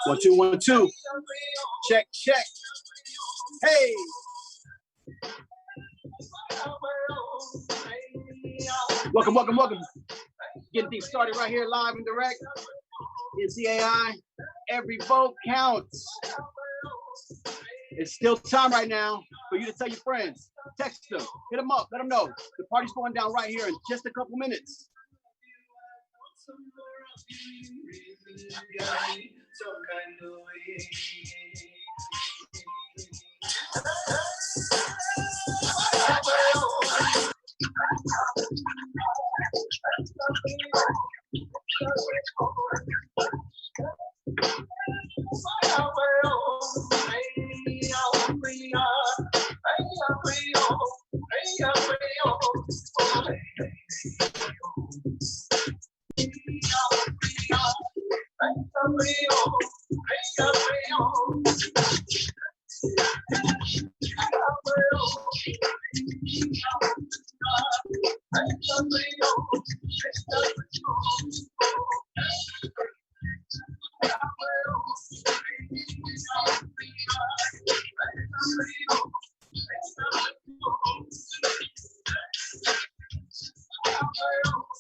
One, two, 1, 2. Check, check. Hey. Welcome, welcome, welcome. Getting things started right here, live and direct. NCAI, every vote counts. It's still time right now for you to tell your friends. Text them, hit them up, let them know. The party's going down right here in just a couple minutes.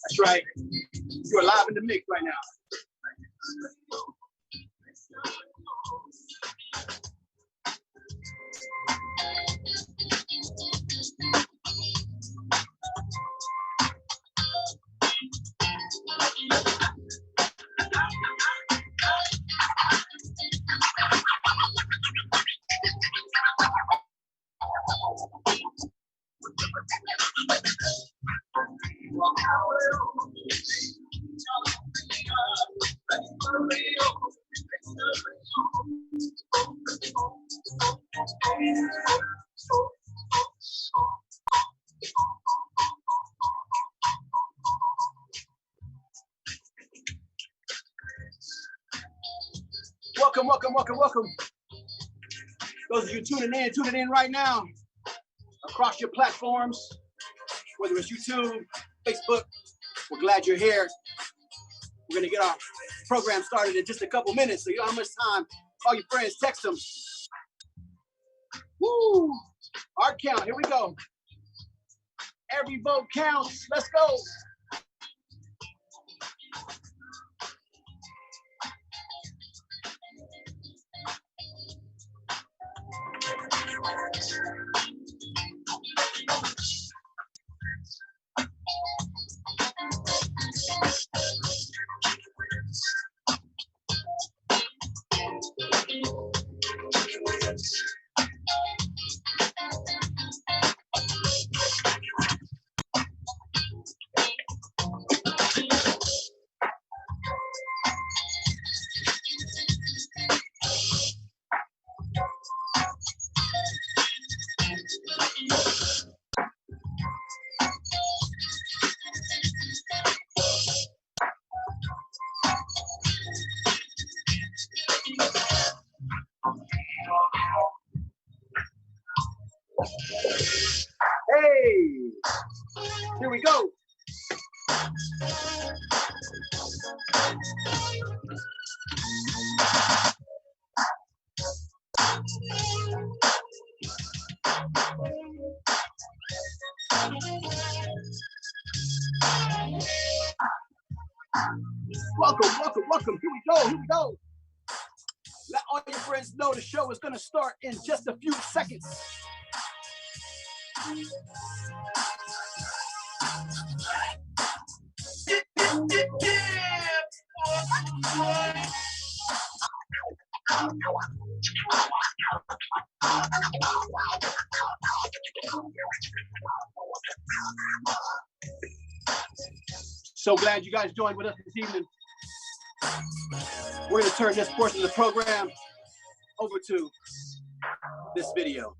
That's right. You're live in the mix right now. Welcome, welcome, welcome, welcome. Those of you tuning in right now across your platforms, whether it's YouTube, Facebook, we're glad you're here. We're gonna get our program started in just a couple minutes, so you know how much time. All your friends, text them. Woo! Our count, here we go. Every vote counts, let's go. Hey, here we go. Welcome, welcome, welcome. Here we go, here we go. Let all your friends know the show is going to start in just a few seconds. So glad you guys joined with us this evening. We're going to turn this portion of the program over to this video.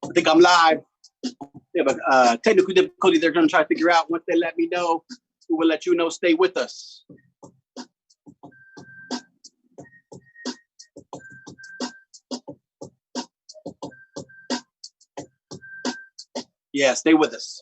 I think I'm live. They have a technical difficulty they're going to try to figure out. Once they let me know, we will let you know. Stay with us. Yeah, stay with us.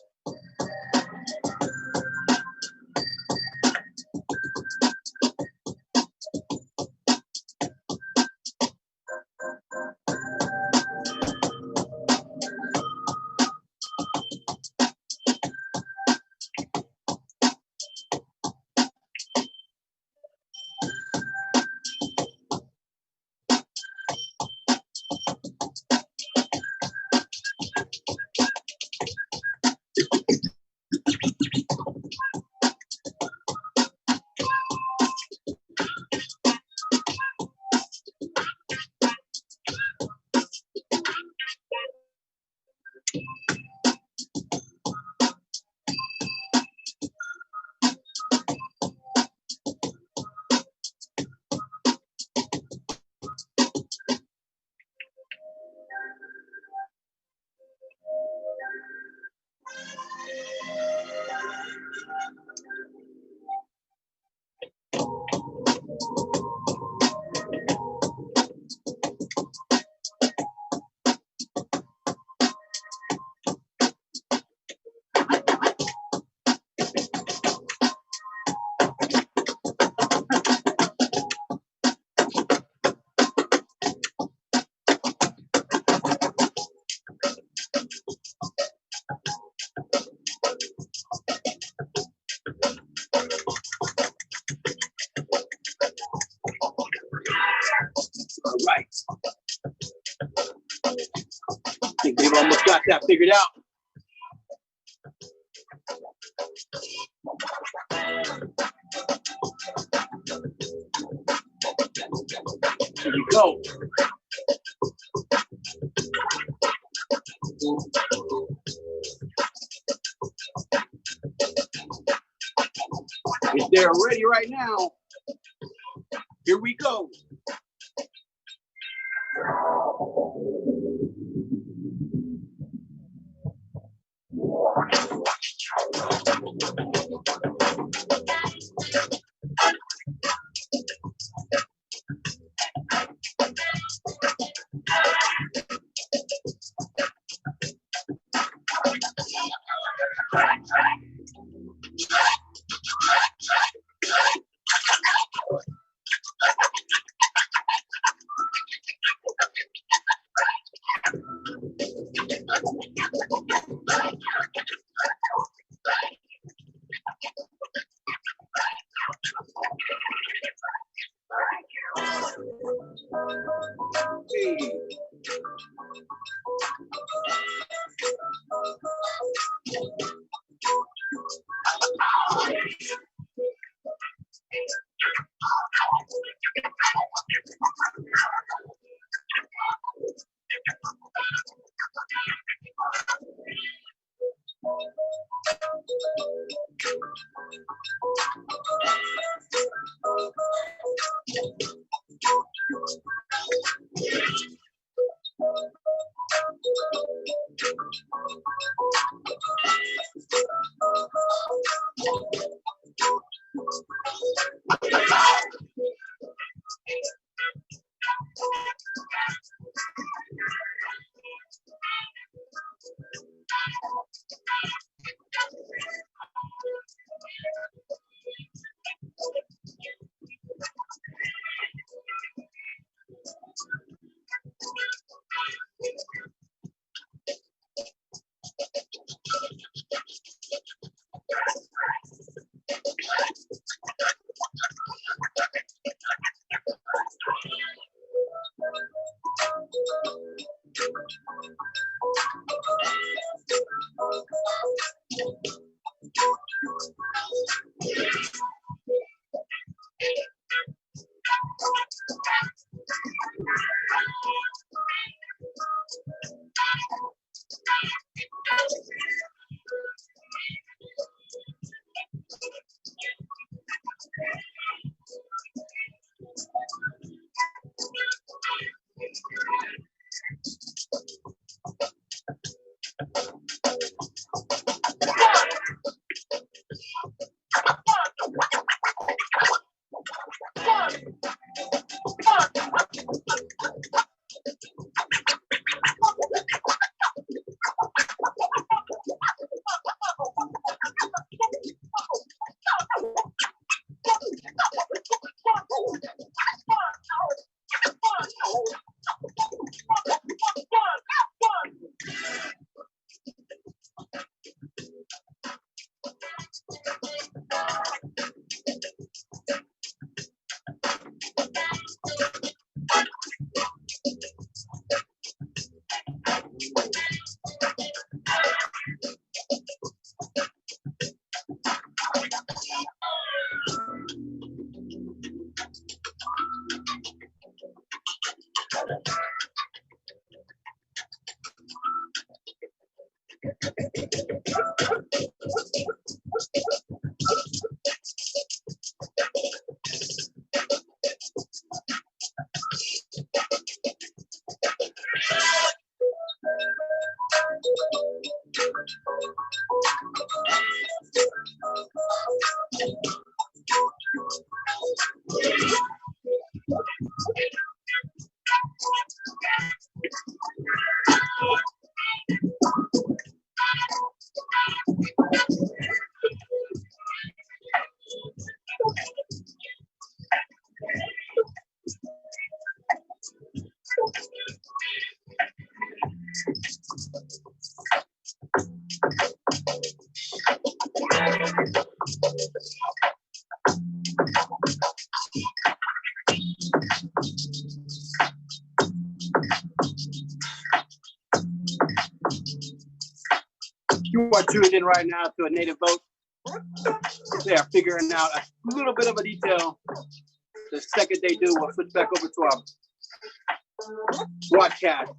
All right. I think they've almost got that figured out. we go. If they're ready right now, here we go. You are tuned in right now to A Native Vote. They are figuring out a little bit of a detail. The second they do, we'll switch back over to our broadcast.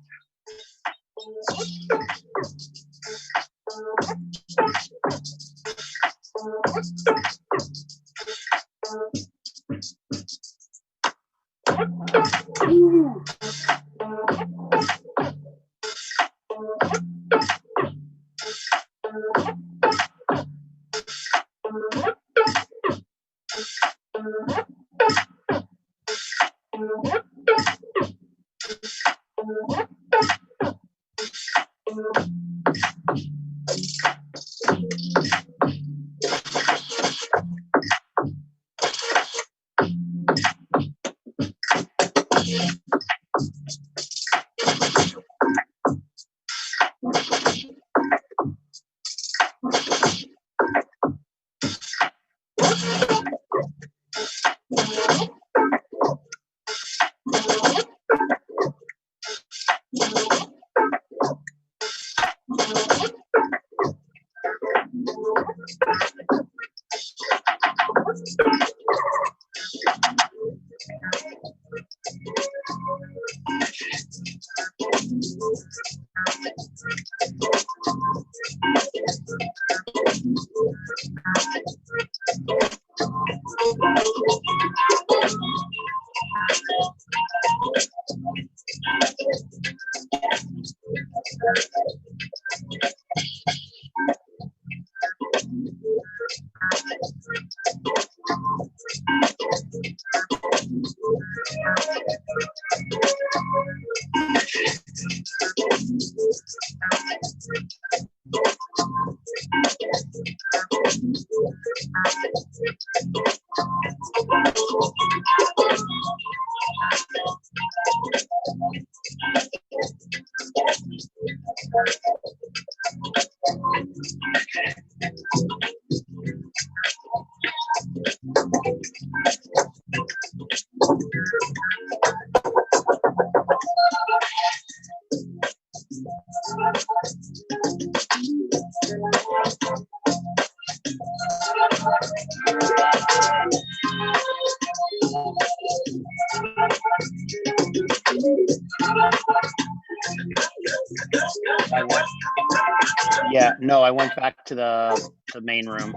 No, I went back to the main room.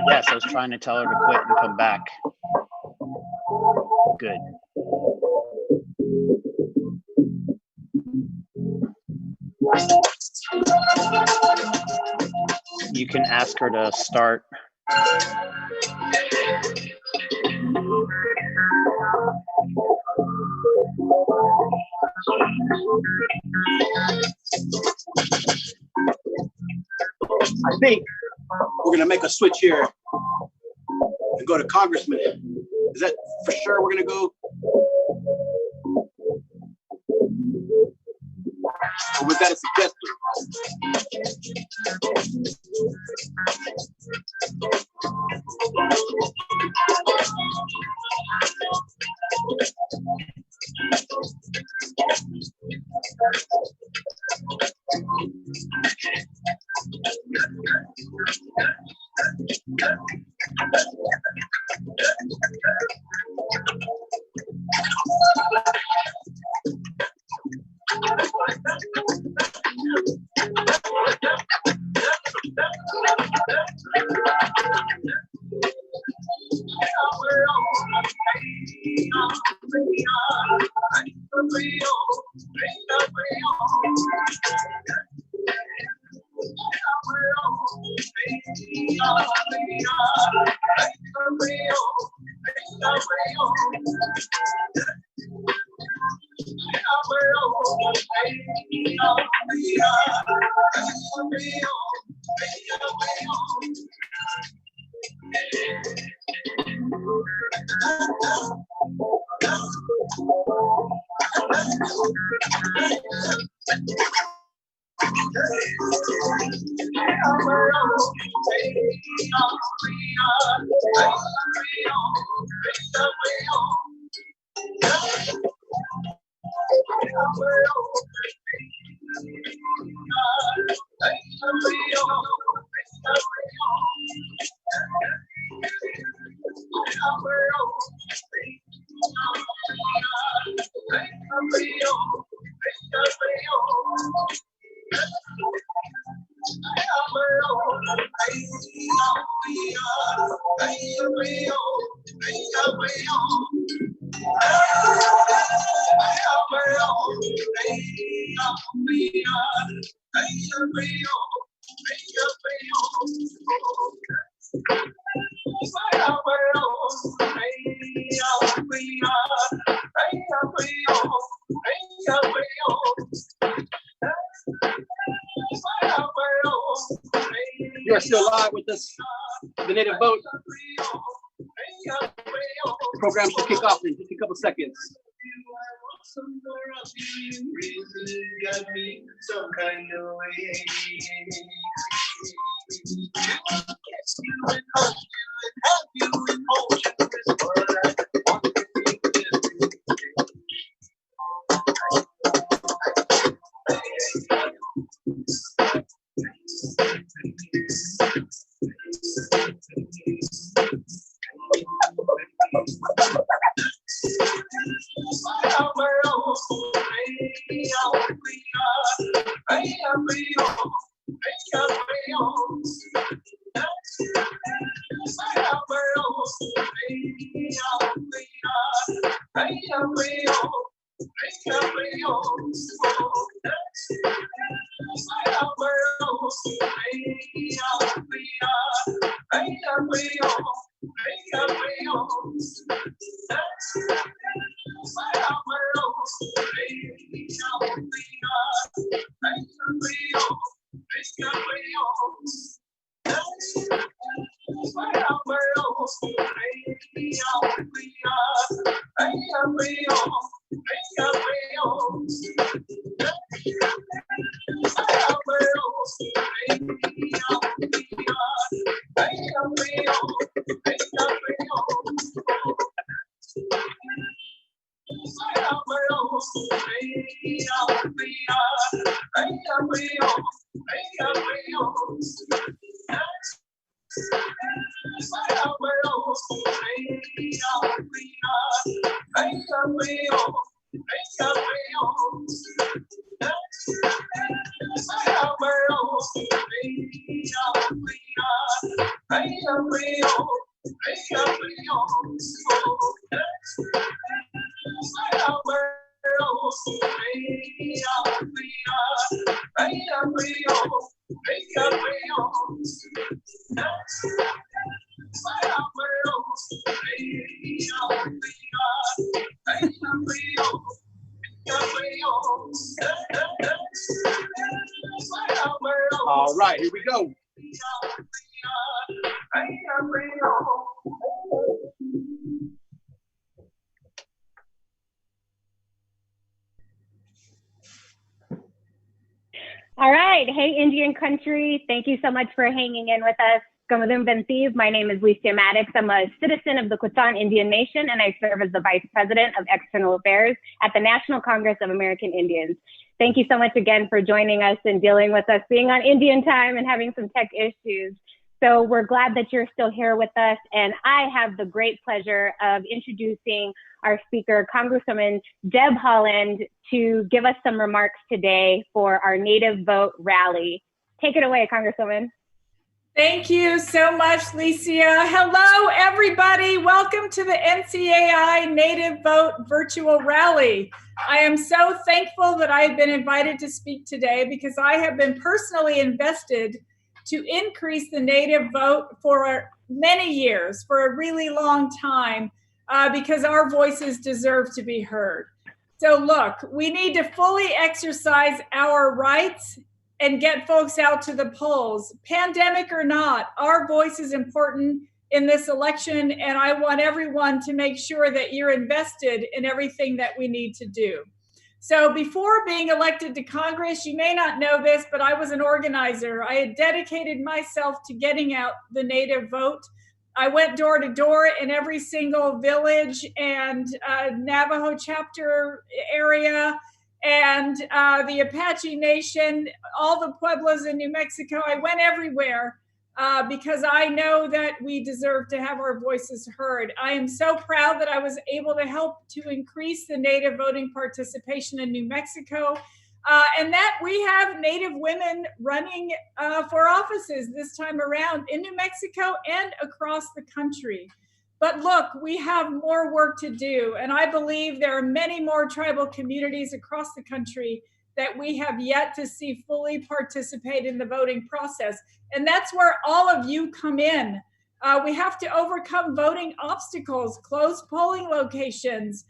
Yes, I was trying to tell her to quit and come back. Good. You can ask her to start. I think we're going to make a switch here and go to Congressman. Is that for sure we're going to go? Or was that a suggestion? You are still live with us. The Native Vote program should kick off in just a couple seconds. All right, here we go. All right. Hey, Indian country. Thank you so much for hanging in with us. Kamadum Bentiv. My name is Licia Maddox. I'm a citizen of the Quechan Indian Nation, and I serve as the Vice President of External Affairs at the National Congress of American Indians. Thank you so much again for joining us and dealing with us being on Indian time and having some tech issues. So we're glad that you're still here with us. And I have the great pleasure of introducing our speaker, Congresswoman Deb Haaland, to give us some remarks today for our Native Vote rally. Take it away, Congresswoman. Thank you so much, Licia. Hello, everybody. Welcome to the NCAI Native Vote virtual rally. I am so thankful that I have been invited to speak today because I have been personally invested to increase the Native vote for many years, for a really long time, because our voices deserve to be heard. So look, we need to fully exercise our rights and get folks out to the polls. Pandemic or not, our voice is important in this election, and I want everyone to make sure that you're invested in everything that we need to do. So before being elected to Congress, you may not know this, but I was an organizer. I had dedicated myself to getting out the Native vote. I went door to door in every single village and Navajo chapter area and the Apache Nation, all the pueblos in New Mexico. I went everywhere because I know that we deserve to have our voices heard. I am so proud that I was able to help to increase the Native voting participation in New Mexico, and that we have Native women running for offices this time around in New Mexico and across the country. But look, we have more work to do, and I believe there are many more tribal communities across the country that we have yet to see fully participate in the voting process. And that's where all of you come in. We have to overcome voting obstacles, close polling locations,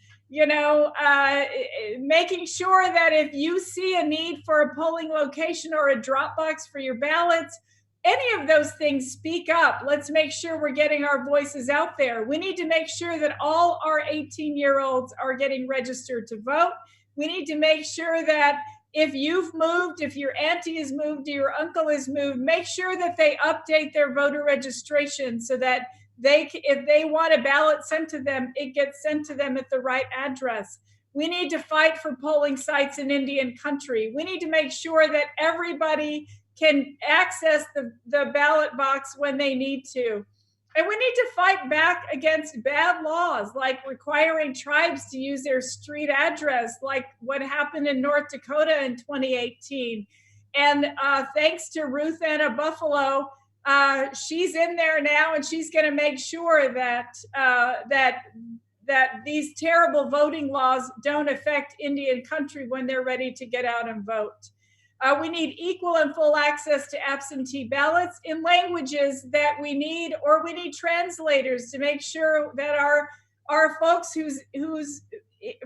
making sure that if you see a need for a polling location or a drop box for your ballots, any of those things, speak up. Let's make sure we're getting our voices out there. We need to make sure that all our 18-year-olds are getting registered to vote. We need to make sure that if you've moved, if your auntie has moved, or your uncle has moved, make sure that they update their voter registration so that if they want a ballot sent to them, it gets sent to them at the right address. We need to fight for polling sites in Indian country. We need to make sure that everybody can access the ballot box when they need to. And we need to fight back against bad laws like requiring tribes to use their street address, like what happened in North Dakota in 2018. And thanks to Ruth Anna Buffalo, she's in there now, and she's going to make sure that these terrible voting laws don't affect Indian country when they're ready to get out and vote. We need equal and full access to absentee ballots in languages that we need, or we need translators to make sure that our folks whose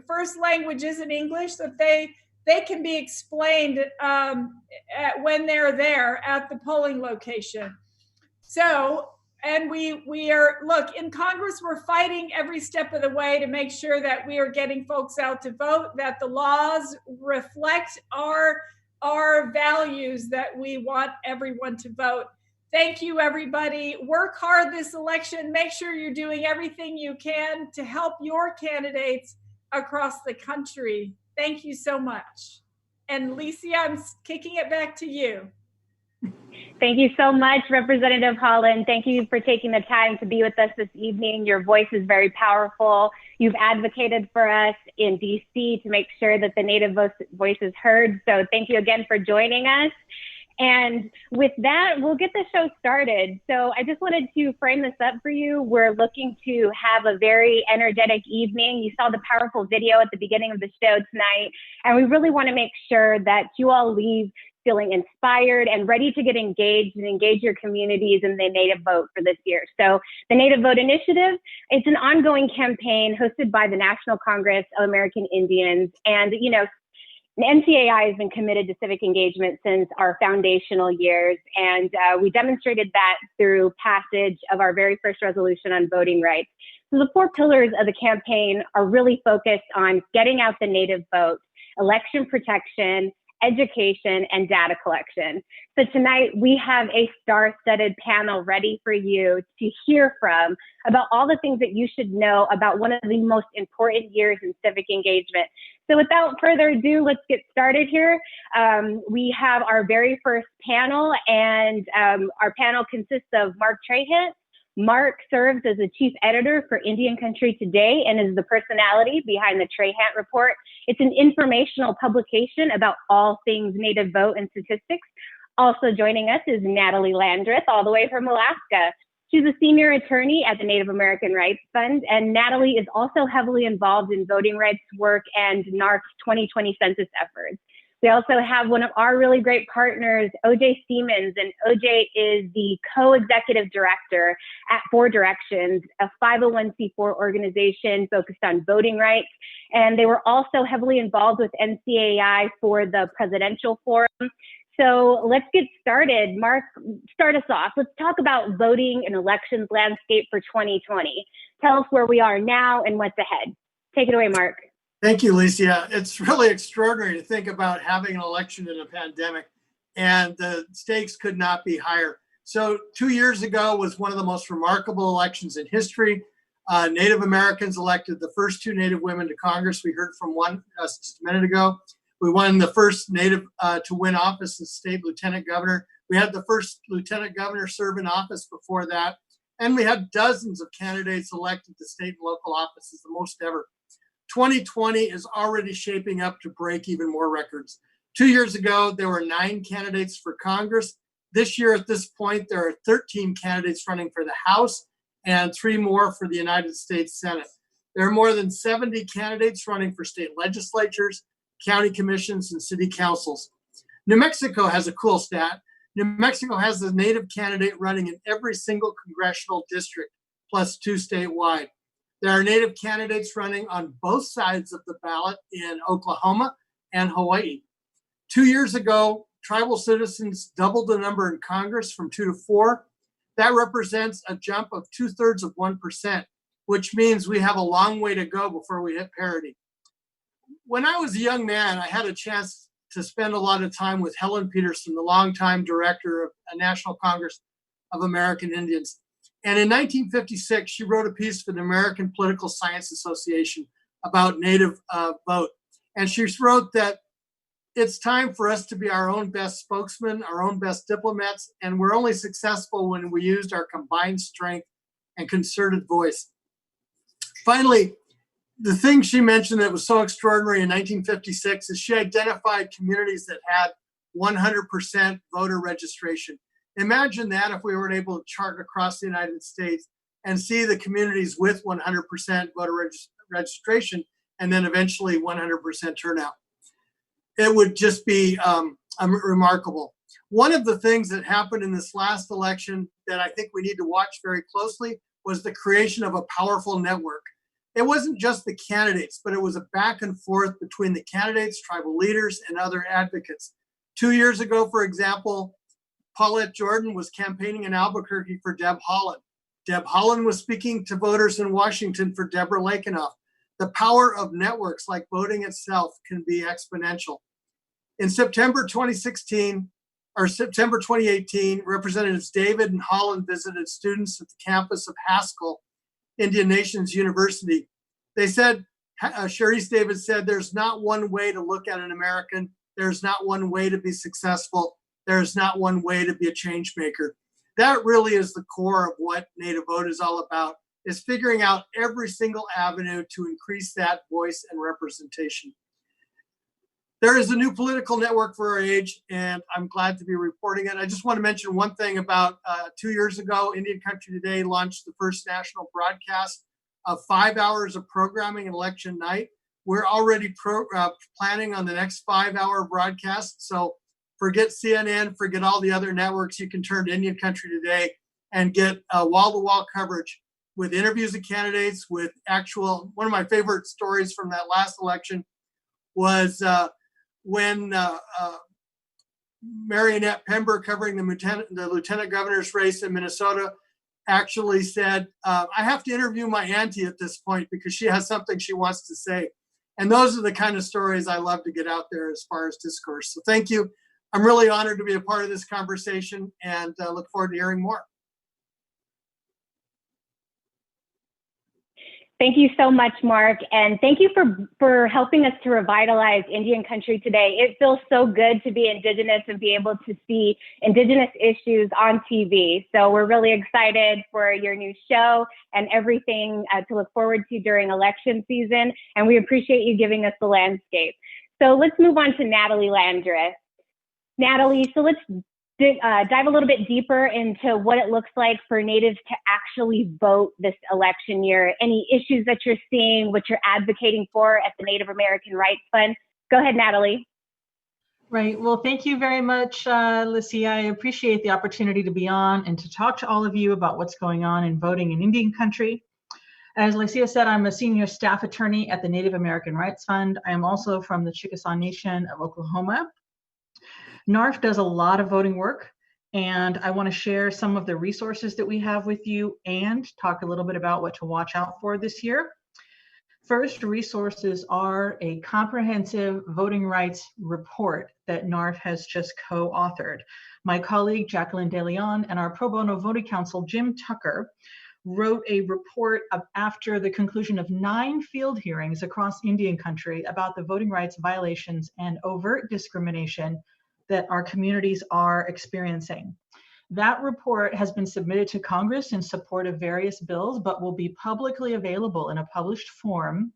first language isn't English, that they can be explained when they're there at the polling location. So, and we are, look, in Congress, we're fighting every step of the way to make sure that we are getting folks out to vote, that the laws reflect our values, that we want everyone to vote. Thank you, everybody. Work hard this election. Make sure you're doing everything you can to help your candidates across the country. Thank you so much. And Licia, I'm kicking it back to you. Thank you so much, Representative Haaland. Thank you for taking the time to be with us this evening. Your voice is very powerful. You've advocated for us in DC to make sure that the Native voice is heard. So thank you again for joining us. And with that, we'll get the show started. So I just wanted to frame this up for you. We're looking to have a very energetic evening. You saw the powerful video at the beginning of the show tonight, and we really want to make sure that you all leave feeling inspired and ready to get engaged and engage your communities in the Native Vote for this year. So the Native Vote Initiative, it's an ongoing campaign hosted by the National Congress of American Indians. And, you know, the NCAI has been committed to civic engagement since our foundational years. And we demonstrated that through passage of our very first resolution on voting rights. So the 4 pillars of the campaign are really focused on getting out the Native vote, election protection, education, and data collection. So tonight we have a star-studded panel ready for you to hear from about all the things that you should know about one of the most important years in civic engagement. So without further ado, let's get started here. We have our very first panel, and our panel consists of Mark Trahant. Mark serves as the chief editor for Indian Country Today and is the personality behind the Trahant Report. It's an informational publication about all things Native vote and statistics. Also joining us is Natalie Landreth, all the way from Alaska. She's a senior attorney at the Native American Rights Fund, and Natalie is also heavily involved in voting rights work and NARC's 2020 census efforts. We also have one of our really great partners, OJ Siemens, and OJ is the co-executive director at 4 Directions, a 501c4 organization focused on voting rights. And they were also heavily involved with NCAI for the presidential forum. So let's get started. Mark, start us off. Let's talk about voting and elections landscape for 2020. Tell us where we are now and what's ahead. Take it away, Mark. Thank you, Licia. It's really extraordinary to think about having an election in a pandemic, and the stakes could not be higher. So 2 years ago was one of the most remarkable elections in history. Native Americans elected the first 2 Native women to Congress. We heard from one just a minute ago. We won the first Native to win office as state lieutenant governor. We had the first lieutenant governor serve in office before that. And we had dozens of candidates elected to state and local offices, the most ever. 2020 is already shaping up to break even more records. 2 years ago, there were 9 candidates for Congress. This year, at this point, there are 13 candidates running for the House and 3 more for the United States Senate. There are more than 70 candidates running for state legislatures, county commissions, and city councils. New Mexico has a cool stat. New Mexico has a native candidate running in every single congressional district, plus 2 statewide. There are native candidates running on both sides of the ballot in Oklahoma and Hawaii. 2 years ago, tribal citizens doubled the number in Congress from 2 to 4. That represents a jump of 2/3 of 1%, which means we have a long way to go before we hit parity. When I was a young man, I had a chance to spend a lot of time with Helen Peterson, the longtime director of the National Congress of American Indians. And in 1956, she wrote a piece for the American Political Science Association about native vote. And she wrote that it's time for us to be our own best spokesman, our own best diplomats, and we're only successful when we used our combined strength and concerted voice. Finally, the thing she mentioned that was so extraordinary in 1956 is she identified communities that had 100% voter registration. Imagine that if we were able to chart across the United States and see the communities with 100% voter registration and then eventually 100% turnout. It would just be remarkable. One of the things that happened in this last election that I think we need to watch very closely was the creation of a powerful network. It wasn't just the candidates, but it was a back and forth between the candidates, tribal leaders, and other advocates. 2 years ago, for example, Paulette Jordan was campaigning in Albuquerque for Deb Haaland. Deb Haaland was speaking to voters in Washington for Deborah Lakenoff. The power of networks like voting itself can be exponential. In September 2018, Representatives David and Haaland visited students at the campus of Haskell Indian Nations University. They said, Sharice David said, there's not one way to look at an American. There's not one way to be successful. There's not one way to be a change maker. That really is the core of what Native Vote is all about, is figuring out every single avenue to increase that voice and representation. There is a new political network for our age, and I'm glad to be reporting it. I just want to mention one thing about 2 years ago, Indian Country Today launched the first national broadcast of 5 hours of programming on election night. We're already planning on the next 5-hour broadcast. So forget CNN, forget all the other networks. You can turn to Indian Country Today and get wall-to-wall coverage with interviews of candidates, with actual, one of my favorite stories from that last election was when Marionette Pember, covering the lieutenant governor's race in Minnesota, actually said, I have to interview my auntie at this point because she has something she wants to say. And those are the kind of stories I love to get out there as far as discourse. So thank you. I'm really honored to be a part of this conversation and look forward to hearing more. Thank you so much, Mark. And thank you for helping us to revitalize Indian Country Today. It feels so good to be Indigenous and be able to see Indigenous issues on TV. So we're really excited for your new show and everything to look forward to during election season. And we appreciate you giving us the landscape. So let's move on to Natalie Landreth. Natalie, so let's dive a little bit deeper into what it looks like for Natives to actually vote this election year. Any issues that you're seeing, what you're advocating for at the Native American Rights Fund. Go ahead, Natalie. Right. Well, thank you very much, Lissy. I appreciate the opportunity to be on and to talk to all of you about what's going on in voting in Indian Country. As Lycia said, I'm a senior staff attorney at the Native American Rights Fund. I am also from the Chickasaw Nation of Oklahoma. NARF does a lot of voting work, and I want to share some of the resources that we have with you and talk a little bit about what to watch out for this year. First, resources are a comprehensive voting rights report that NARF has just co-authored. My colleague, Jacqueline DeLeon, and our pro bono voting counsel, Jim Tucker, wrote a report after the conclusion of 9 field hearings across Indian Country about the voting rights violations and overt discrimination that our communities are experiencing. That report has been submitted to Congress in support of various bills, but will be publicly available in a published form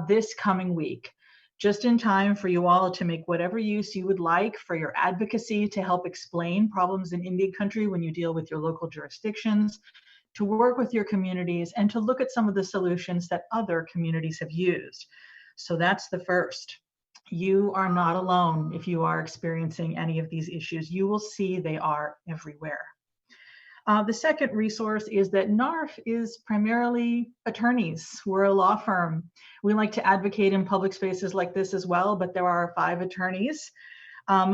this coming week, just in time for you all to make whatever use you would like for your advocacy to help explain problems in Indian country when you deal with your local jurisdictions, to work with your communities, and to look at some of the solutions that other communities have used. So that's the first. You are not alone if you are experiencing any of these issues. You will see they are everywhere. The second resource is that NARF is primarily attorneys. We're a law firm. We like to advocate in public spaces like this as well, but there are 5 attorneys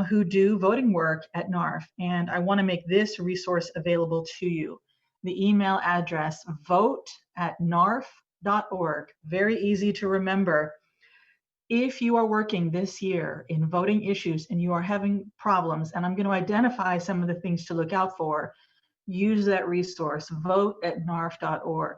who do voting work at NARF. And I want to make this resource available to you. The email address, vote@narf.org. Very easy to remember. If you are working this year in voting issues and you are having problems, and I'm going to identify some of the things to look out for, use that resource, vote@narf.org.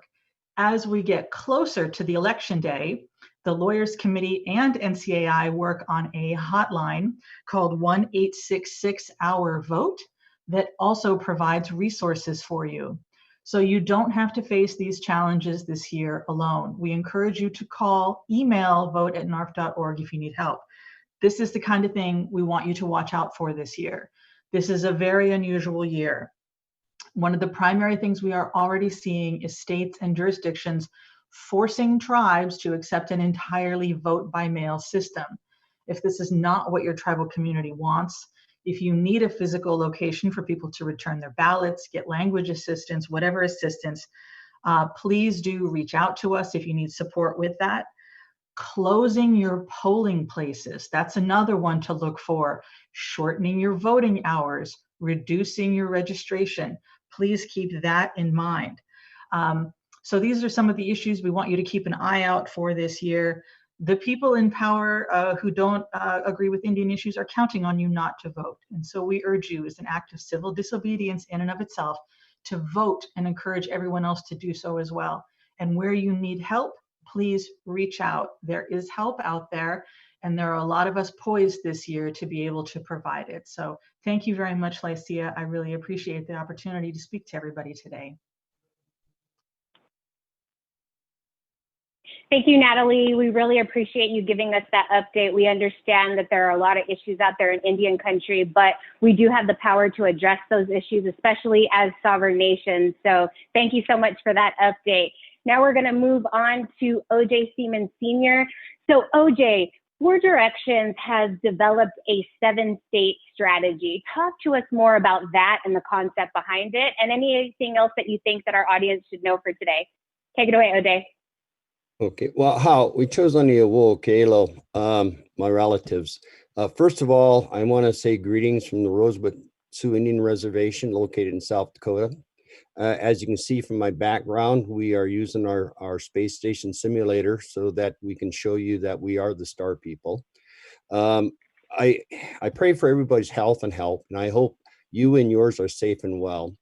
As we get closer to the election day, the Lawyers Committee and NCAI work on a hotline called 1-866-OUR-VOTE that also provides resources for you. So you don't have to face these challenges this year alone. We encourage you to call, email vote@narf.org if you need help. This is the kind of thing we want you to watch out for this year. This is a very unusual year. One of the primary things we are already seeing is states and jurisdictions forcing tribes to accept an entirely vote by mail system. If this is not what your tribal community wants, if you need a physical location for people to return their ballots, get language assistance, whatever assistance, please do reach out to us if you need support with that. Closing your polling places, that's another one to look for. Shortening your voting hours, reducing your registration. Please keep that in mind. So these are some of the issues we want you to keep an eye out for this year. The people in power who don't agree with Indian issues are counting on you not to vote. And so we urge you, as an act of civil disobedience in and of itself, to vote and encourage everyone else to do so as well. And where you need help, please reach out. There is help out there, and there are a lot of us poised this year to be able to provide it. So thank you very much, Lycia. I really appreciate the opportunity to speak to everybody today. Thank you, Natalie. We really appreciate you giving us that update. We understand that there are a lot of issues out there in Indian country, but we do have the power to address those issues, especially as sovereign nations. So thank you so much for that update. Now we're going to move on to OJ Seaman Sr. So OJ, Four Directions has developed a 7-state strategy. Talk to us more about that and the concept behind it, and anything else that you think that our audience should know for today. Take it away, OJ. Okay, well, how we chose on the Awo Kalo, my relatives. First of all, I want to say greetings from the Rosebud Sioux Indian Reservation located in South Dakota. As you can see from my background, we are using our space station simulator so that we can show you that we are the star people. I pray for everybody's health and health, and I hope you and yours are safe and well.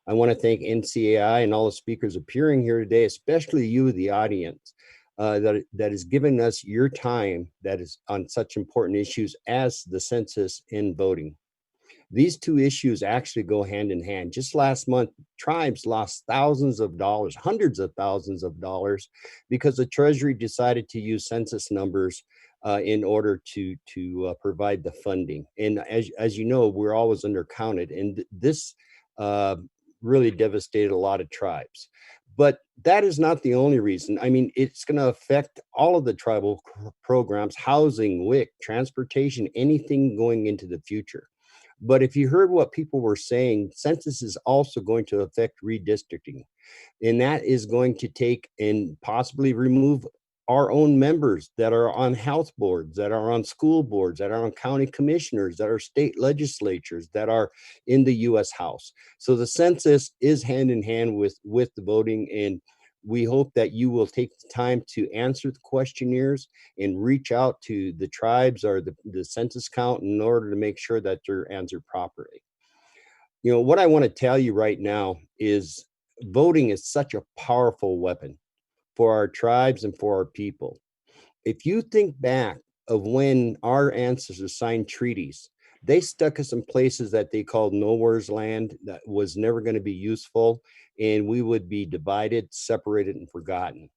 I want to thank NCAI and all the speakers appearing here today, especially you, the audience, that is giving us your time that is on such important issues as the census and voting. These two issues actually go hand in hand. Just last month, tribes lost thousands of dollars, hundreds of thousands of dollars, because the Treasury decided to use census numbers in order to provide the funding. And as you know, we're always undercounted, and this really devastated a lot of tribes. But that is not the only reason. I mean, it's going to affect all of the tribal programs, housing, WIC, transportation, anything going into the future. But if you heard what people were saying, census is also going to affect redistricting. And that is going to take and possibly remove our own members that are on health boards, that are on school boards, that are on county commissioners, that are state legislatures, that are in the U.S. House. So the census is hand in hand with the voting, and we hope that you will take the time to answer the questionnaires and reach out to the tribes or the census count in order to make sure that they're answered properly. You know, what I want to tell you right now is voting is such a powerful weapon for our tribes and for our people. If you think back of when our ancestors signed treaties, They stuck us in places that they called nowhere's land that was never going to be useful, and we would be divided, separated, and forgotten.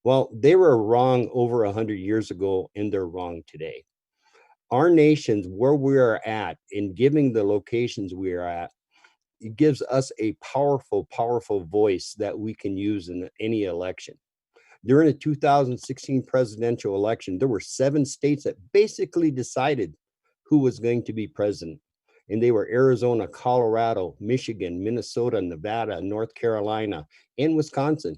Well, they were wrong over 100 years ago, and they're wrong today. Our nations, where we are at, in giving the locations we are at, it gives us a powerful, powerful voice that we can use in any election. During the 2016 presidential election, there were 7 states that basically decided who was going to be president. And they were Arizona, Colorado, Michigan, Minnesota, Nevada, North Carolina, and Wisconsin.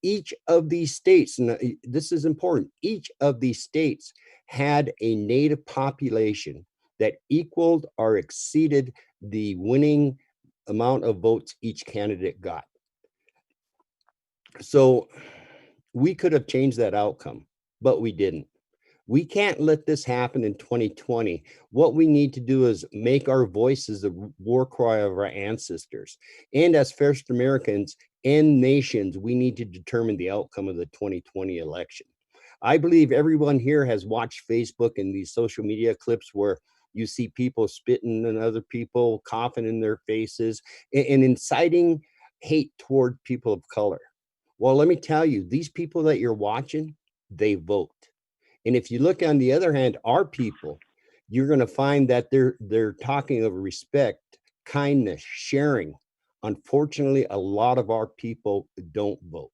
Each of these states, and this is important, each of these states had a native population that equaled or exceeded the winning amount of votes each candidate got. So we could have changed that outcome, but we didn't. We can't let this happen in 2020. What we need to do is make our voices the war cry of our ancestors. And as first Americans and nations, we need to determine the outcome of the 2020 election. I believe everyone here has watched Facebook and these social media clips where you see people spitting on other people, coughing in their faces, and inciting hate toward people of color. Well, let me tell you, these people that you're watching, they vote. And if you look on the other hand, our people, you're going to find that they're talking of respect, kindness, sharing. Unfortunately, a lot of our people don't vote.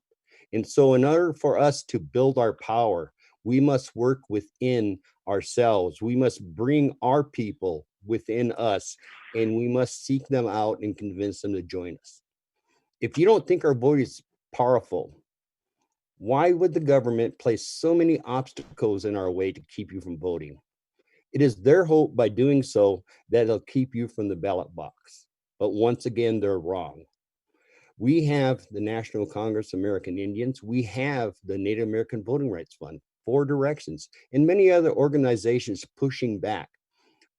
And so in order for us to build our power, we must work within ourselves. We must bring our people within us, and we must seek them out and convince them to join us. If you don't think our vote is powerful, why would the government place so many obstacles in our way to keep you from voting? It is their hope by doing so that it'll keep you from the ballot box. But once again, they're wrong. We have the National Congress of American Indians. We have the Native American Voting Rights Fund, 4 Directions, and many other organizations pushing back,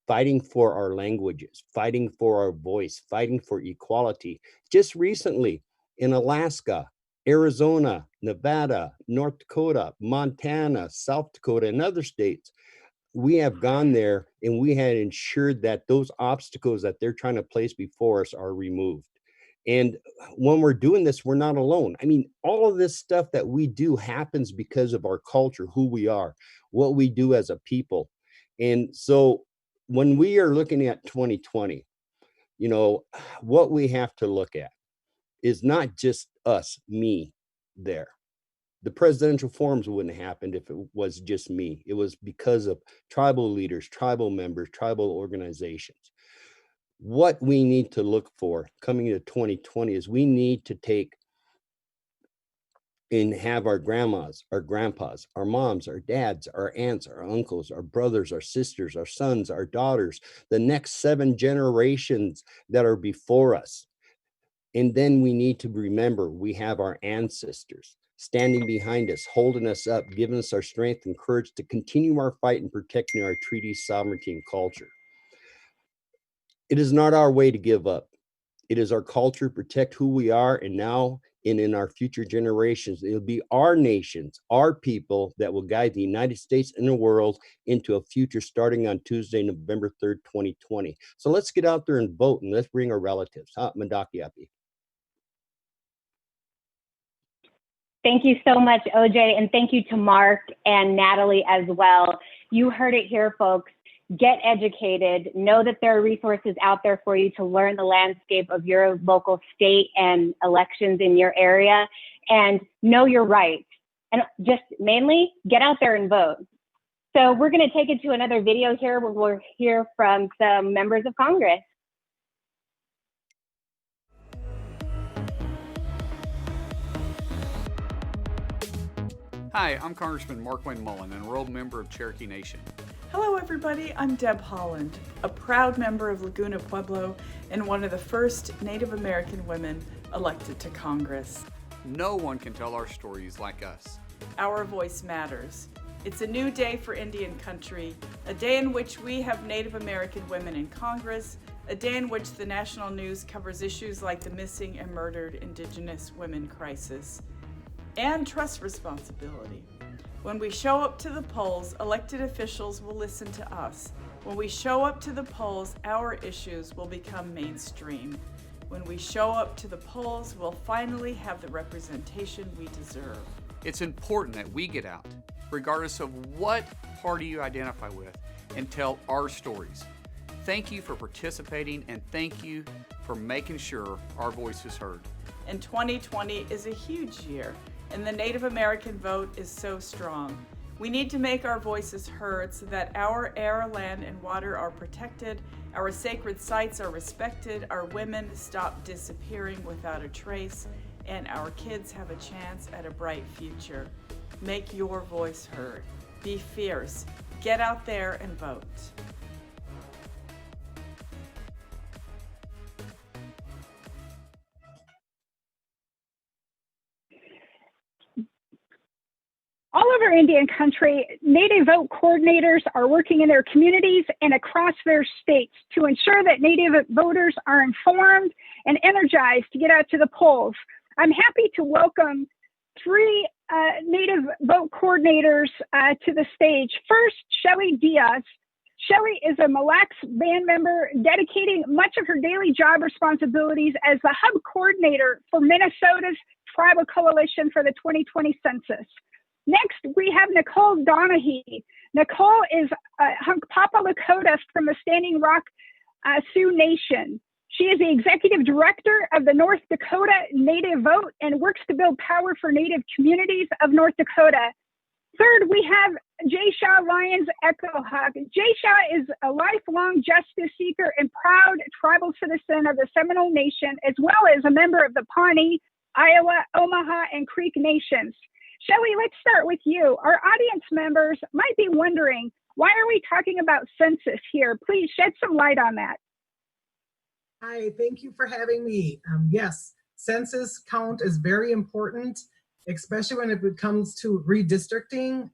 fighting for our languages, fighting for our voice, fighting for equality. Just recently in Alaska, Arizona, Nevada, North Dakota, Montana, South Dakota, and other states, we have gone there and we had ensured that those obstacles that they're trying to place before us are removed. And when we're doing this, we're not alone. I mean, all of this stuff that we do happens because of our culture, who we are, what we do as a people. And so when we are looking at 2020, you know, what we have to look at is not just us, me there. The presidential forums wouldn't have happened if it was just me. It was because of tribal leaders, tribal members, tribal organizations. What we need to look for coming into 2020 is we need to take and have our grandmas, our grandpas, our moms, our dads, our aunts, our uncles, our brothers, our sisters, our sons, our daughters, the next 7 generations that are before us. And then we need to remember we have our ancestors standing behind us, holding us up, giving us our strength and courage to continue our fight in protecting our treaty sovereignty and culture. It is not our way to give up. It is our culture, protect who we are, and now and in our future generations, it'll be our nations, our people that will guide the United States and the world into a future starting on Tuesday, November 3rd, 2020. So let's get out there and vote, and let's bring our relatives. Mandakiapi. Thank you so much, OJ, and thank you to Mark and Natalie as well. You heard it here, folks. Get educated. Know that there are resources out there for you to learn the landscape of your local state and elections in your area, and know your rights. And just mainly, get out there and vote. So we're going to take it to another video here where we'll hear from some members of Congress. Hi, I'm Congressman Mark Wayne Mullen, an enrolled member of Cherokee Nation. Hello everybody, I'm Deb Haaland, a proud member of Laguna Pueblo and one of the first Native American women elected to Congress. No one can tell our stories like us. Our voice matters. It's a new day for Indian country, a day in which we have Native American women in Congress, a day in which the national news covers issues like the missing and murdered Indigenous women crisis, and trust responsibility. When we show up to the polls, elected officials will listen to us, When we show up to the polls, our issues will become mainstream. When we show up to the polls, we'll finally have the representation we deserve. It's important that we get out, regardless of what party you identify with, and tell our stories. Thank you for participating, and thank you for making sure our voice is heard. And 2020 is a huge year, and the Native American vote is so strong. We need to make our voices heard so that our air, land, and water are protected, our sacred sites are respected, our women stop disappearing without a trace, and our kids have a chance at a bright future. Make your voice heard. Be fierce. Get out there and vote. All over Indian country, Native vote coordinators are working in their communities and across their states to ensure that Native voters are informed and energized to get out to the polls. I'm happy to welcome three Native vote coordinators to the stage. First, Shelly Diaz. Shelly is a Mille Lacs band member dedicating much of her daily job responsibilities as the hub coordinator for Minnesota's Tribal Coalition for the 2020 Census. Next, we have Nicole Donahue. Nicole is Hunkpapa Lakota from the Standing Rock Sioux Nation. She is the executive director of the North Dakota Native Vote and works to build power for Native communities of North Dakota. Third, we have Jay Shaw Lyons Echohawk. Jay Shaw is a lifelong justice seeker and proud tribal citizen of the Seminole Nation, as well as a member of the Pawnee, Iowa, Omaha, and Creek Nations. Shelly, let's start with you. Our audience members might be wondering, why are we talking about census here? Please shed some light on that. Hi, thank you for having me. Yes, census count is very important, especially when it comes to redistricting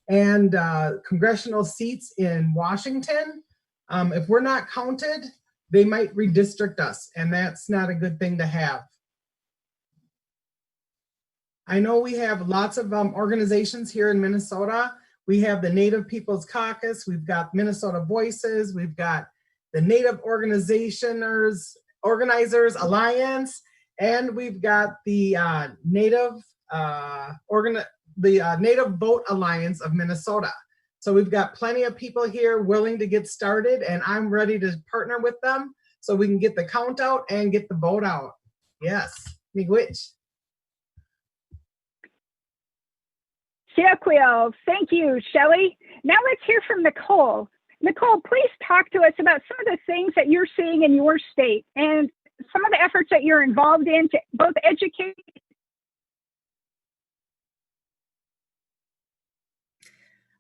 and congressional seats in Washington. If we're not counted, they might redistrict us, and that's not a good thing to have. I know we have lots of organizations here in Minnesota. We have the Native Peoples Caucus, we've got Minnesota Voices, we've got the Native Organizers Alliance, and we've got the Native Vote Alliance of Minnesota. So we've got plenty of people here willing to get started, and I'm ready to partner with them so we can get the count out and get the vote out. Yes, miigwech. Thank you, Shelly. Now let's hear from Nicole. Nicole, please talk to us about some of the things that you're seeing in your state and some of the efforts that you're involved in to both educate.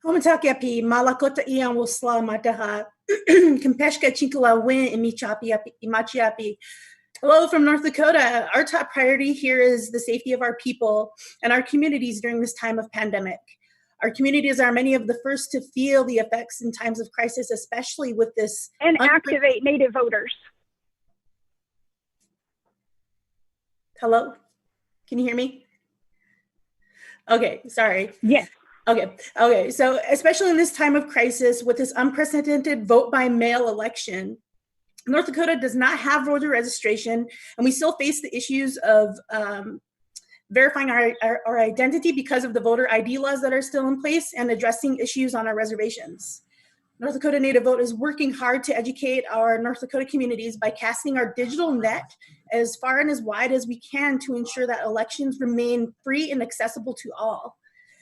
Homatakiapi, malakota ian wusla mataha, Kempeshka chinkula win imachiapi. Hello from North Dakota. Our top priority here is the safety of our people and our communities during this time of pandemic. Our communities are many of the first to feel the effects in times of crisis, especially with this. And activate Native voters. Hello? Can you hear me? Okay, sorry. Yes. Okay. So especially in this time of crisis with this unprecedented vote by mail election, North Dakota does not have voter registration, and we still face the issues of verifying our identity because of the voter ID laws that are still in place and addressing issues on our reservations. North Dakota Native Vote is working hard to educate our North Dakota communities by casting our digital net as far and as wide as we can to ensure that elections remain free and accessible to all.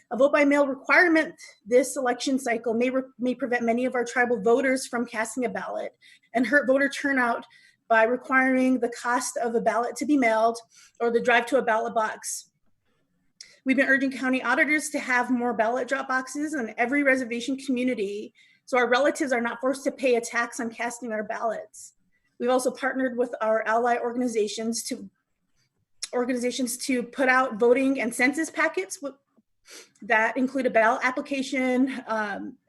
A vote by mail requirement this election cycle may prevent many of our tribal voters from casting a ballot and hurt voter turnout by requiring the cost of a ballot to be mailed or the drive to a ballot box. We've been urging county auditors to have more ballot drop boxes in every reservation community so our relatives are not forced to pay a tax on casting our ballots. We've also partnered with our ally organizations to put out voting and census packets that include a ballot application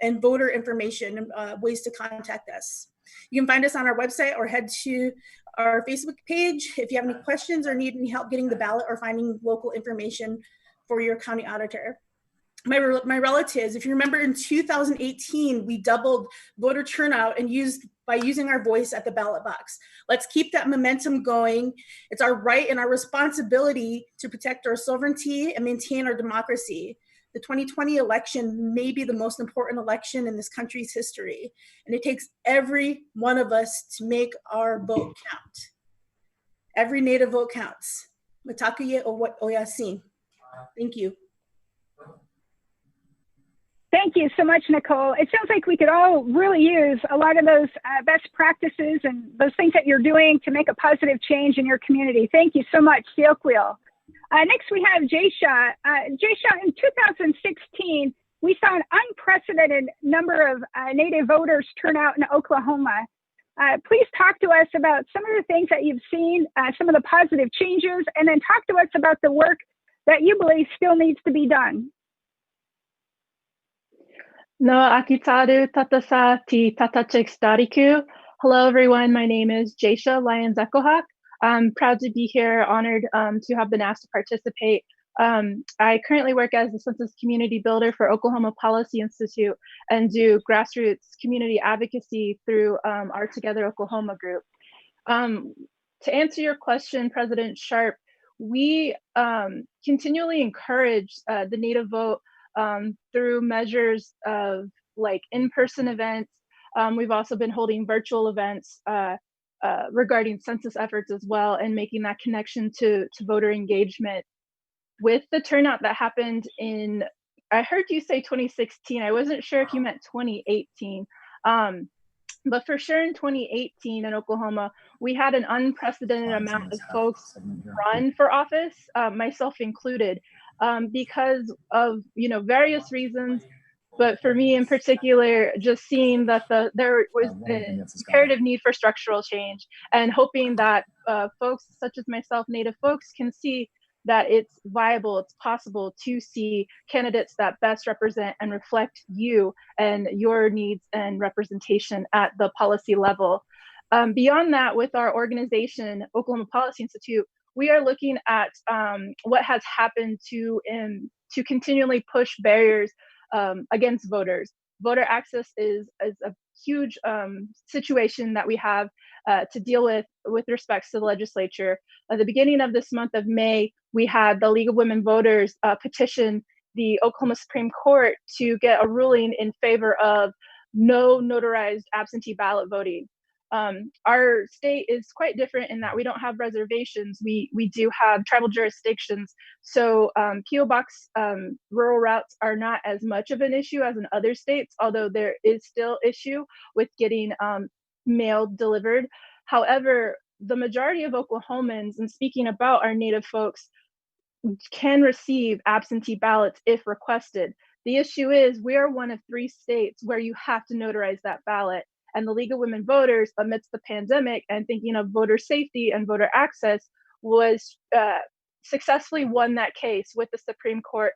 and voter information, ways to contact us. You can find us on our website or head to our Facebook page if you have any questions or need any help getting the ballot or finding local information for your county auditor. my relatives. If you remember, in 2018, we doubled voter turnout and by using our voice at the ballot box. Let's keep that momentum going. It's our right and our responsibility to protect our sovereignty and maintain our democracy. The 2020 election may be the most important election in this country's history, and it takes every one of us to make our vote count. Every Native vote counts. Matakuye Oyasin. Thank you. Thank you so much, Nicole. It sounds like we could all really use a lot of those best practices and those things that you're doing to make a positive change in your community. Thank you so much, Siokwiel. Next, we have Jaysha. Jaysha, in 2016, we saw an unprecedented number of Native voters turn out in Oklahoma. Please talk to us about some of the things that you've seen, some of the positive changes, and then talk to us about the work that you believe still needs to be done. No akitaru tatasa ti tatachekstariku. Hello, everyone. My name is Jaysha Lyons-Ekohak. I'm proud to be here, honored to have been asked to participate. I currently work as a Census community builder for Oklahoma Policy Institute and do grassroots community advocacy through our Together Oklahoma group. To answer your question, President Sharp, we continually encourage the Native vote through measures of like in-person events. We've also been holding virtual events regarding census efforts as well, and making that connection to voter engagement. With the turnout that happened in, I heard you say 2016, I wasn't sure if you meant 2018, but for sure in 2018 in Oklahoma, we had an unprecedented amount of folks run for office, myself included, because of various reasons. But for me in particular, just seeing that there was an imperative need for structural change, and hoping that folks such as myself, Native folks, can see that it's viable, it's possible to see candidates that best represent and reflect you and your needs and representation at the policy level. Beyond that, with our organization, Oklahoma Policy Institute, we are looking at what has happened to continually push barriers against voters. Voter access is a huge situation that we have to deal with respects to the legislature. At the beginning of this month of May, we had the League of Women Voters petition the Oklahoma Supreme Court to get a ruling in favor of no notarized absentee ballot voting. Our state is quite different in that we don't have reservations. We do have tribal jurisdictions. So PO Box rural routes are not as much of an issue as in other states, although there is still issue with getting mail delivered. However, the majority of Oklahomans, and speaking about our Native folks, can receive absentee ballots if requested. The issue is we are one of 3 states where you have to notarize that ballot. And the League of Women Voters, amidst the pandemic and thinking of voter safety and voter access, was successfully won that case with the Supreme Court.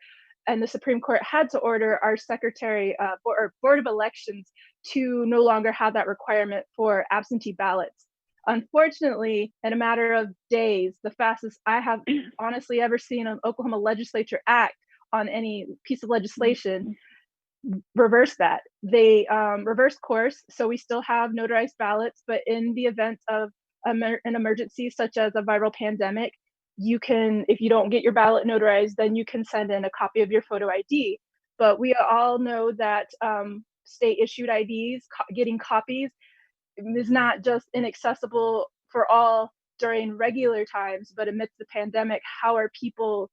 And the Supreme Court had to order our Secretary or Board of Elections to no longer have that requirement for absentee ballots. Unfortunately, in a matter of days, the fastest I have honestly ever seen an Oklahoma legislature act on any piece of legislation, reverse that. They reversed course, so we still have notarized ballots, but in the event of an emergency such as a viral pandemic, you can, if you don't get your ballot notarized, then you can send in a copy of your photo ID. But we all know that state issued IDs, getting copies, is not just inaccessible for all during regular times, but amidst the pandemic, how are people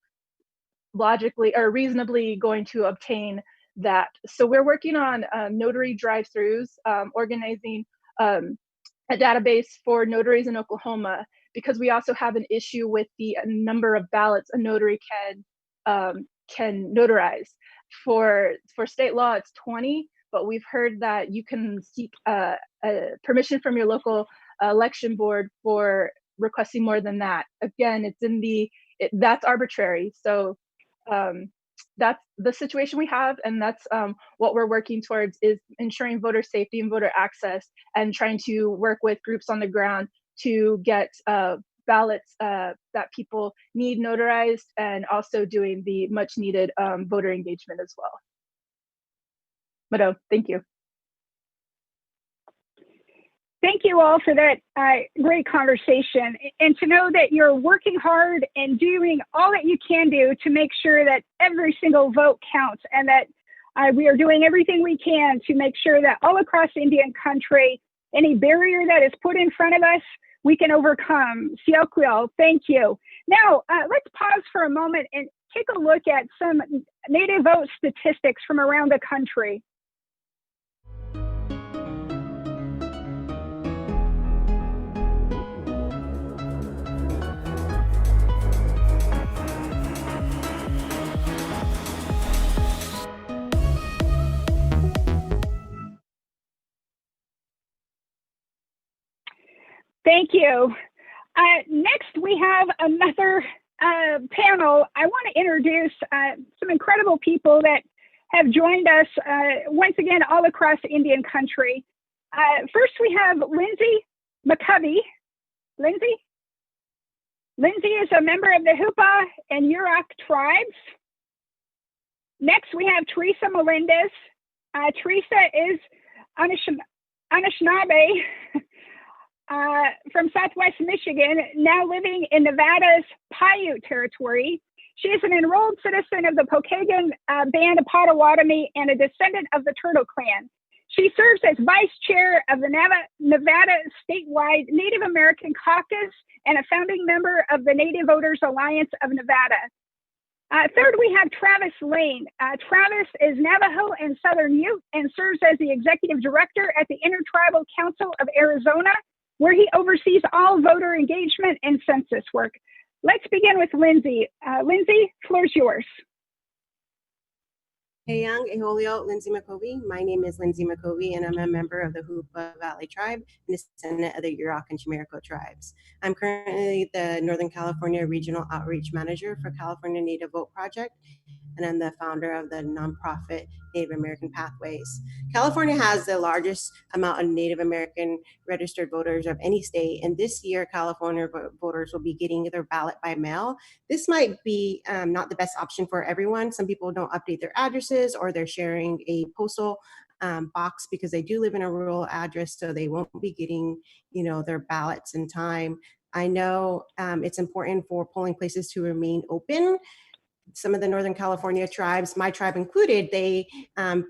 logically or reasonably going to obtain that? So we're working on notary drive-throughs, organizing a database for notaries in Oklahoma, because we also have an issue with the number of ballots a notary can notarize. For state law, it's 20, but we've heard that you can seek permission from your local election board for requesting more than that. Again, it's that's arbitrary. So that's the situation we have, and that's what we're working towards, is ensuring voter safety and voter access, and trying to work with groups on the ground to get ballots that people need notarized, and also doing the much needed voter engagement as well. But thank you. Thank you all for that great conversation, and to know that you're working hard and doing all that you can do to make sure that every single vote counts, and that we are doing everything we can to make sure that all across Indian country, any barrier that is put in front of us, we can overcome. Siakwil, thank you. Now, let's pause for a moment and take a look at some Native vote statistics from around the country. Thank you. Next, we have another panel. I want to introduce some incredible people that have joined us once again all across Indian country. First, we have Lindsay McCovey. Lindsay is a member of the Hupa and Yurok tribes. Next, we have Teresa Melendez. Teresa is Anishinaabe from Southwest Michigan, now living in Nevada's Paiute territory. She is an enrolled citizen of the Pokagon Band of Potawatomi and a descendant of the Turtle Clan. She serves as vice chair of the Nevada statewide Native American Caucus and a founding member of the Native Voters Alliance of Nevada. Third, we have Travis Lane. Travis is Navajo and Southern Ute and serves as the executive director at the Intertribal Council of Arizona, where he oversees all voter engagement and census work. Let's begin with Lindsay. Lindsay, floor's yours. Hey, Young, Eholio, Lindsay McCovey. My name is Lindsay McCovey, and I'm a member of the Hupa Valley Tribe and descendant of the Yurok and Chimariko tribes. I'm currently the Northern California Regional Outreach Manager for California Native Vote Project, and I'm the founder of the nonprofit Native American Pathways. California has the largest amount of Native American registered voters of any state, and this year California voters will be getting their ballot by mail. This might be not the best option for everyone. Some people don't update their addresses, or they're sharing a postal box because they do live in a rural address, so they won't be getting, their ballots in time. I know it's important for polling places to remain open. Some of the Northern California tribes, my tribe included, they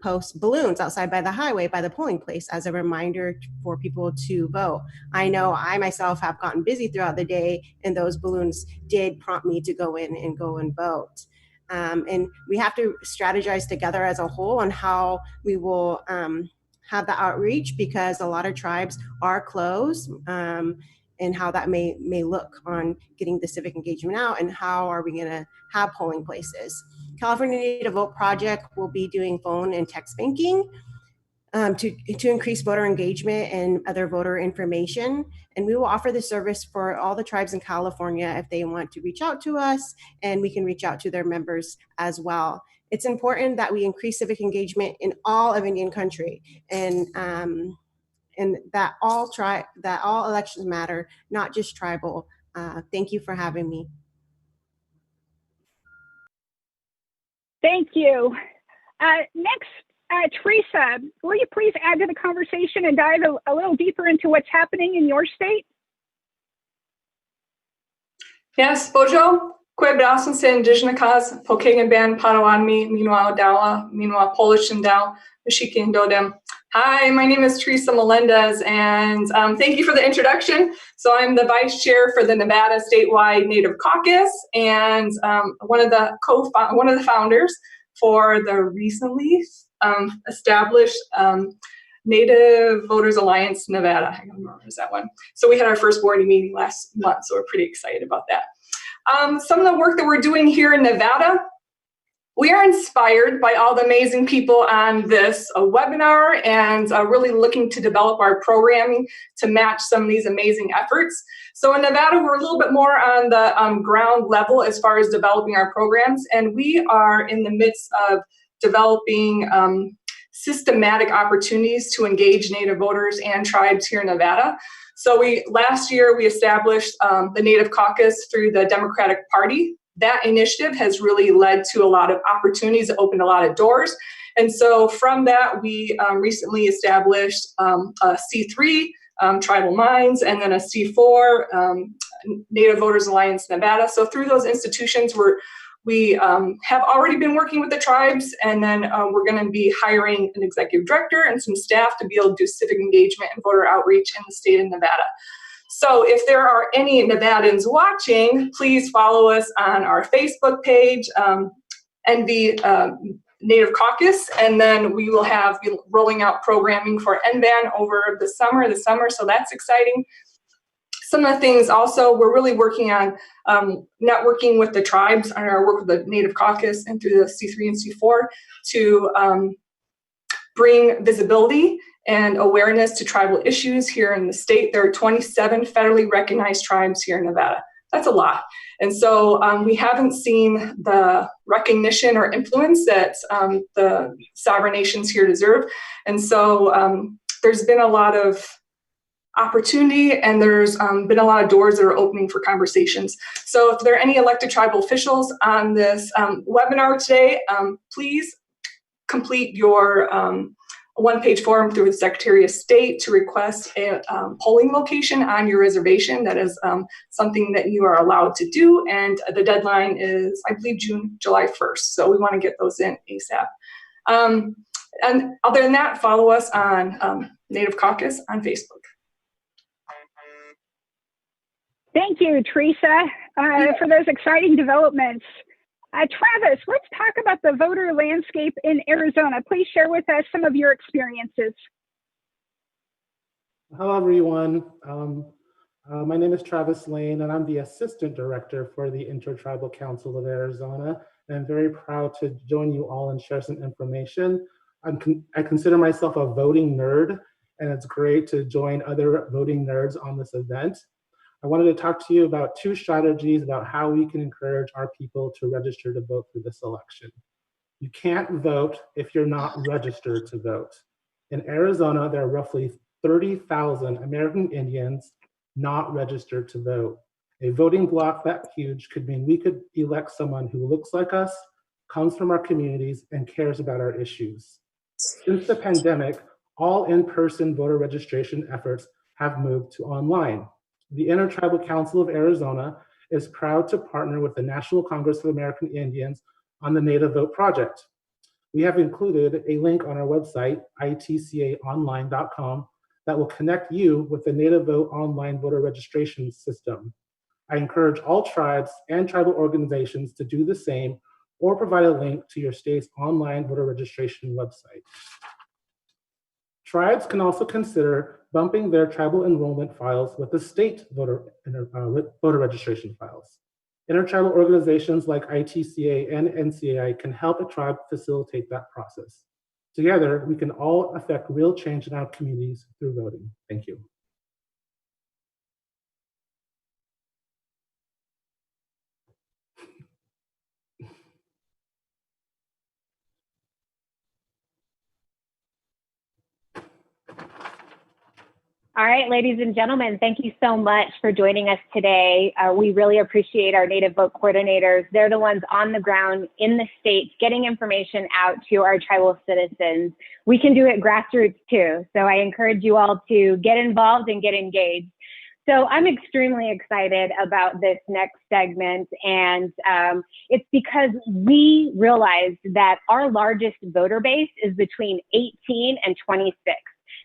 post balloons outside by the highway by the polling place as a reminder for people to vote. I know I myself have gotten busy throughout the day, and those balloons did prompt me to go in and vote. And we have to strategize together as a whole on how we will have the outreach, because a lot of tribes are closed, and how that may look on getting the civic engagement out, and how are we going to have polling places. California Native Vote Project will be doing phone and text banking to increase voter engagement and other voter information. And we will offer this service for all the tribes in California if they want to reach out to us, and we can reach out to their members as well. It's important that we increase civic engagement in all of Indian country, and that all elections matter, not just tribal. Thank you for having me. Thank you. Next, Teresa, will you please add to the conversation and dive a little deeper into what's happening in your state? Yes, Bojo, Kwe Brasun se Indigenous Cause, Pokagon Band, Potawatomi, Meanwhile Dawa, Meanwhile Polish and Dow, Michigan Dodem. Hi, my name is Teresa Melendez, and thank you for the introduction. So I'm the vice chair for the Nevada statewide Native Caucus, and one of the founders for the recently established Native Voters Alliance Nevada. I don't remember that one. So we had our first board meeting last month, so we're pretty excited about that. Some of the work that we're doing here in Nevada, we are inspired by all the amazing people on this webinar, and really looking to develop our programming to match some of these amazing efforts. So in Nevada, we're a little bit more on the ground level as far as developing our programs, and we are in the midst of developing systematic opportunities to engage Native voters and tribes here in Nevada. So last year we established the Native Caucus through the Democratic Party. That initiative has really led to a lot of opportunities, opened a lot of doors. And so from that, we recently established a C3, Tribal Minds, and then a C4, Native Voters Alliance Nevada. So through those institutions, we have already been working with the tribes, and then we're going to be hiring an executive director and some staff to be able to do civic engagement and voter outreach in the state of Nevada. So if there are any Nevadans watching, please follow us on our Facebook page, NV Native Caucus, and then we will be rolling out programming for NBAN over the summer, so that's exciting. Some of the things also, we're really working on networking with the tribes on our work with the Native Caucus and through the C3 and C4 to bring visibility and awareness to tribal issues here in the state. There are 27 federally recognized tribes here in Nevada. That's a lot. And so we haven't seen the recognition or influence that the sovereign nations here deserve. And so there's been a lot of opportunity, and there's been a lot of doors that are opening for conversations. So if there are any elected tribal officials on this webinar today, please complete your one-page form through the Secretary of State to request a polling location on your reservation. That is something that you are allowed to do, and the deadline is, I believe, July 1st. So we want to get those in ASAP. And other than that, follow us on Native Caucus on Facebook. Thank you, Teresa, for those exciting developments. Travis, let's talk about the voter landscape in Arizona. Please share with us some of your experiences. Hello, everyone. My name is Travis Lane, and I'm the Assistant Director for the Intertribal Council of Arizona. And I'm very proud to join you all and share some information. I consider myself a voting nerd, and it's great to join other voting nerds on this event. I wanted to talk to you about 2 strategies about how we can encourage our people to register to vote for this election. You can't vote if you're not registered to vote. In Arizona, there are roughly 30,000 American Indians not registered to vote. A voting bloc that huge could mean we could elect someone who looks like us, comes from our communities, and cares about our issues. Since the pandemic, all in-person voter registration efforts have moved to online. The Intertribal Council of Arizona is proud to partner with the National Congress of American Indians on the Native Vote Project. We have included a link on our website, itcaonline.com, that will connect you with the Native Vote online voter registration system. I encourage all tribes and tribal organizations to do the same or provide a link to your state's online voter registration website. Tribes can also consider bumping their tribal enrollment files with the state voter registration files. Intertribal organizations like ITCA and NCAI can help a tribe facilitate that process. Together, we can all affect real change in our communities through voting. Thank you. All right, ladies and gentlemen, thank you so much for joining us today. We really appreciate our Native Vote coordinators. They're the ones on the ground in the states getting information out to our tribal citizens. We can do it grassroots too. So I encourage you all to get involved and get engaged. So I'm extremely excited about this next segment, and it's because we realized that our largest voter base is between 18 and 26.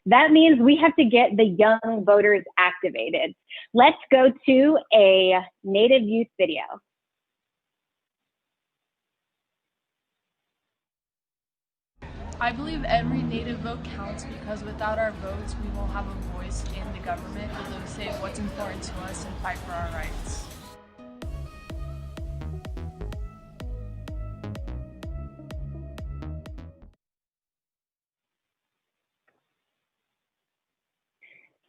That means we have to get the young voters activated. Let's go to a Native youth video. I believe every Native vote counts because without our votes, we won't have a voice in the government to say what's important to us and fight for our rights.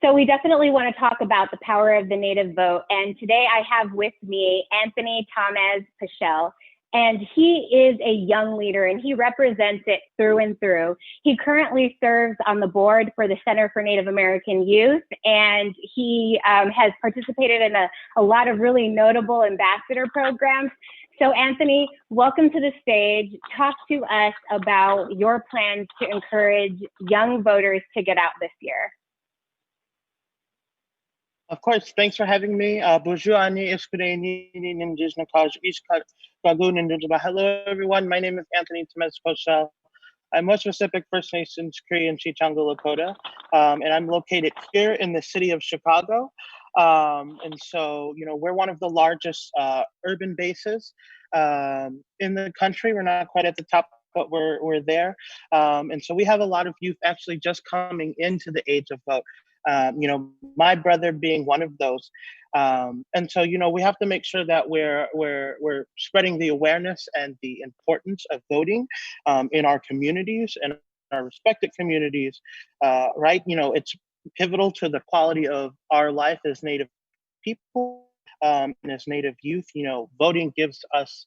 So we definitely want to talk about the power of the Native vote. And today I have with me Anthony Thomas Pichel. And he is a young leader and he represents it through and through. He currently serves on the board for the Center for Native American Youth, and he has participated in a lot of really notable ambassador programs. So Anthony, welcome to the stage. Talk to us about your plans to encourage young voters to get out this year. Of course, thanks for having me. Bonjour, hello, everyone. My name is Anthony Temez-Pochel. I'm West Pacific First Nations Cree and Chicanga Lakota, and I'm located here in the city of Chicago. And so, we're one of the largest urban bases in the country. We're not quite at the top, but we're there. And so we have a lot of youth actually just coming into the age of vote. My brother being one of those. And so, we have to make sure that we're spreading the awareness and the importance of voting in our communities and our respective communities, right? It's pivotal to the quality of our life as Native people and as Native youth. Voting gives us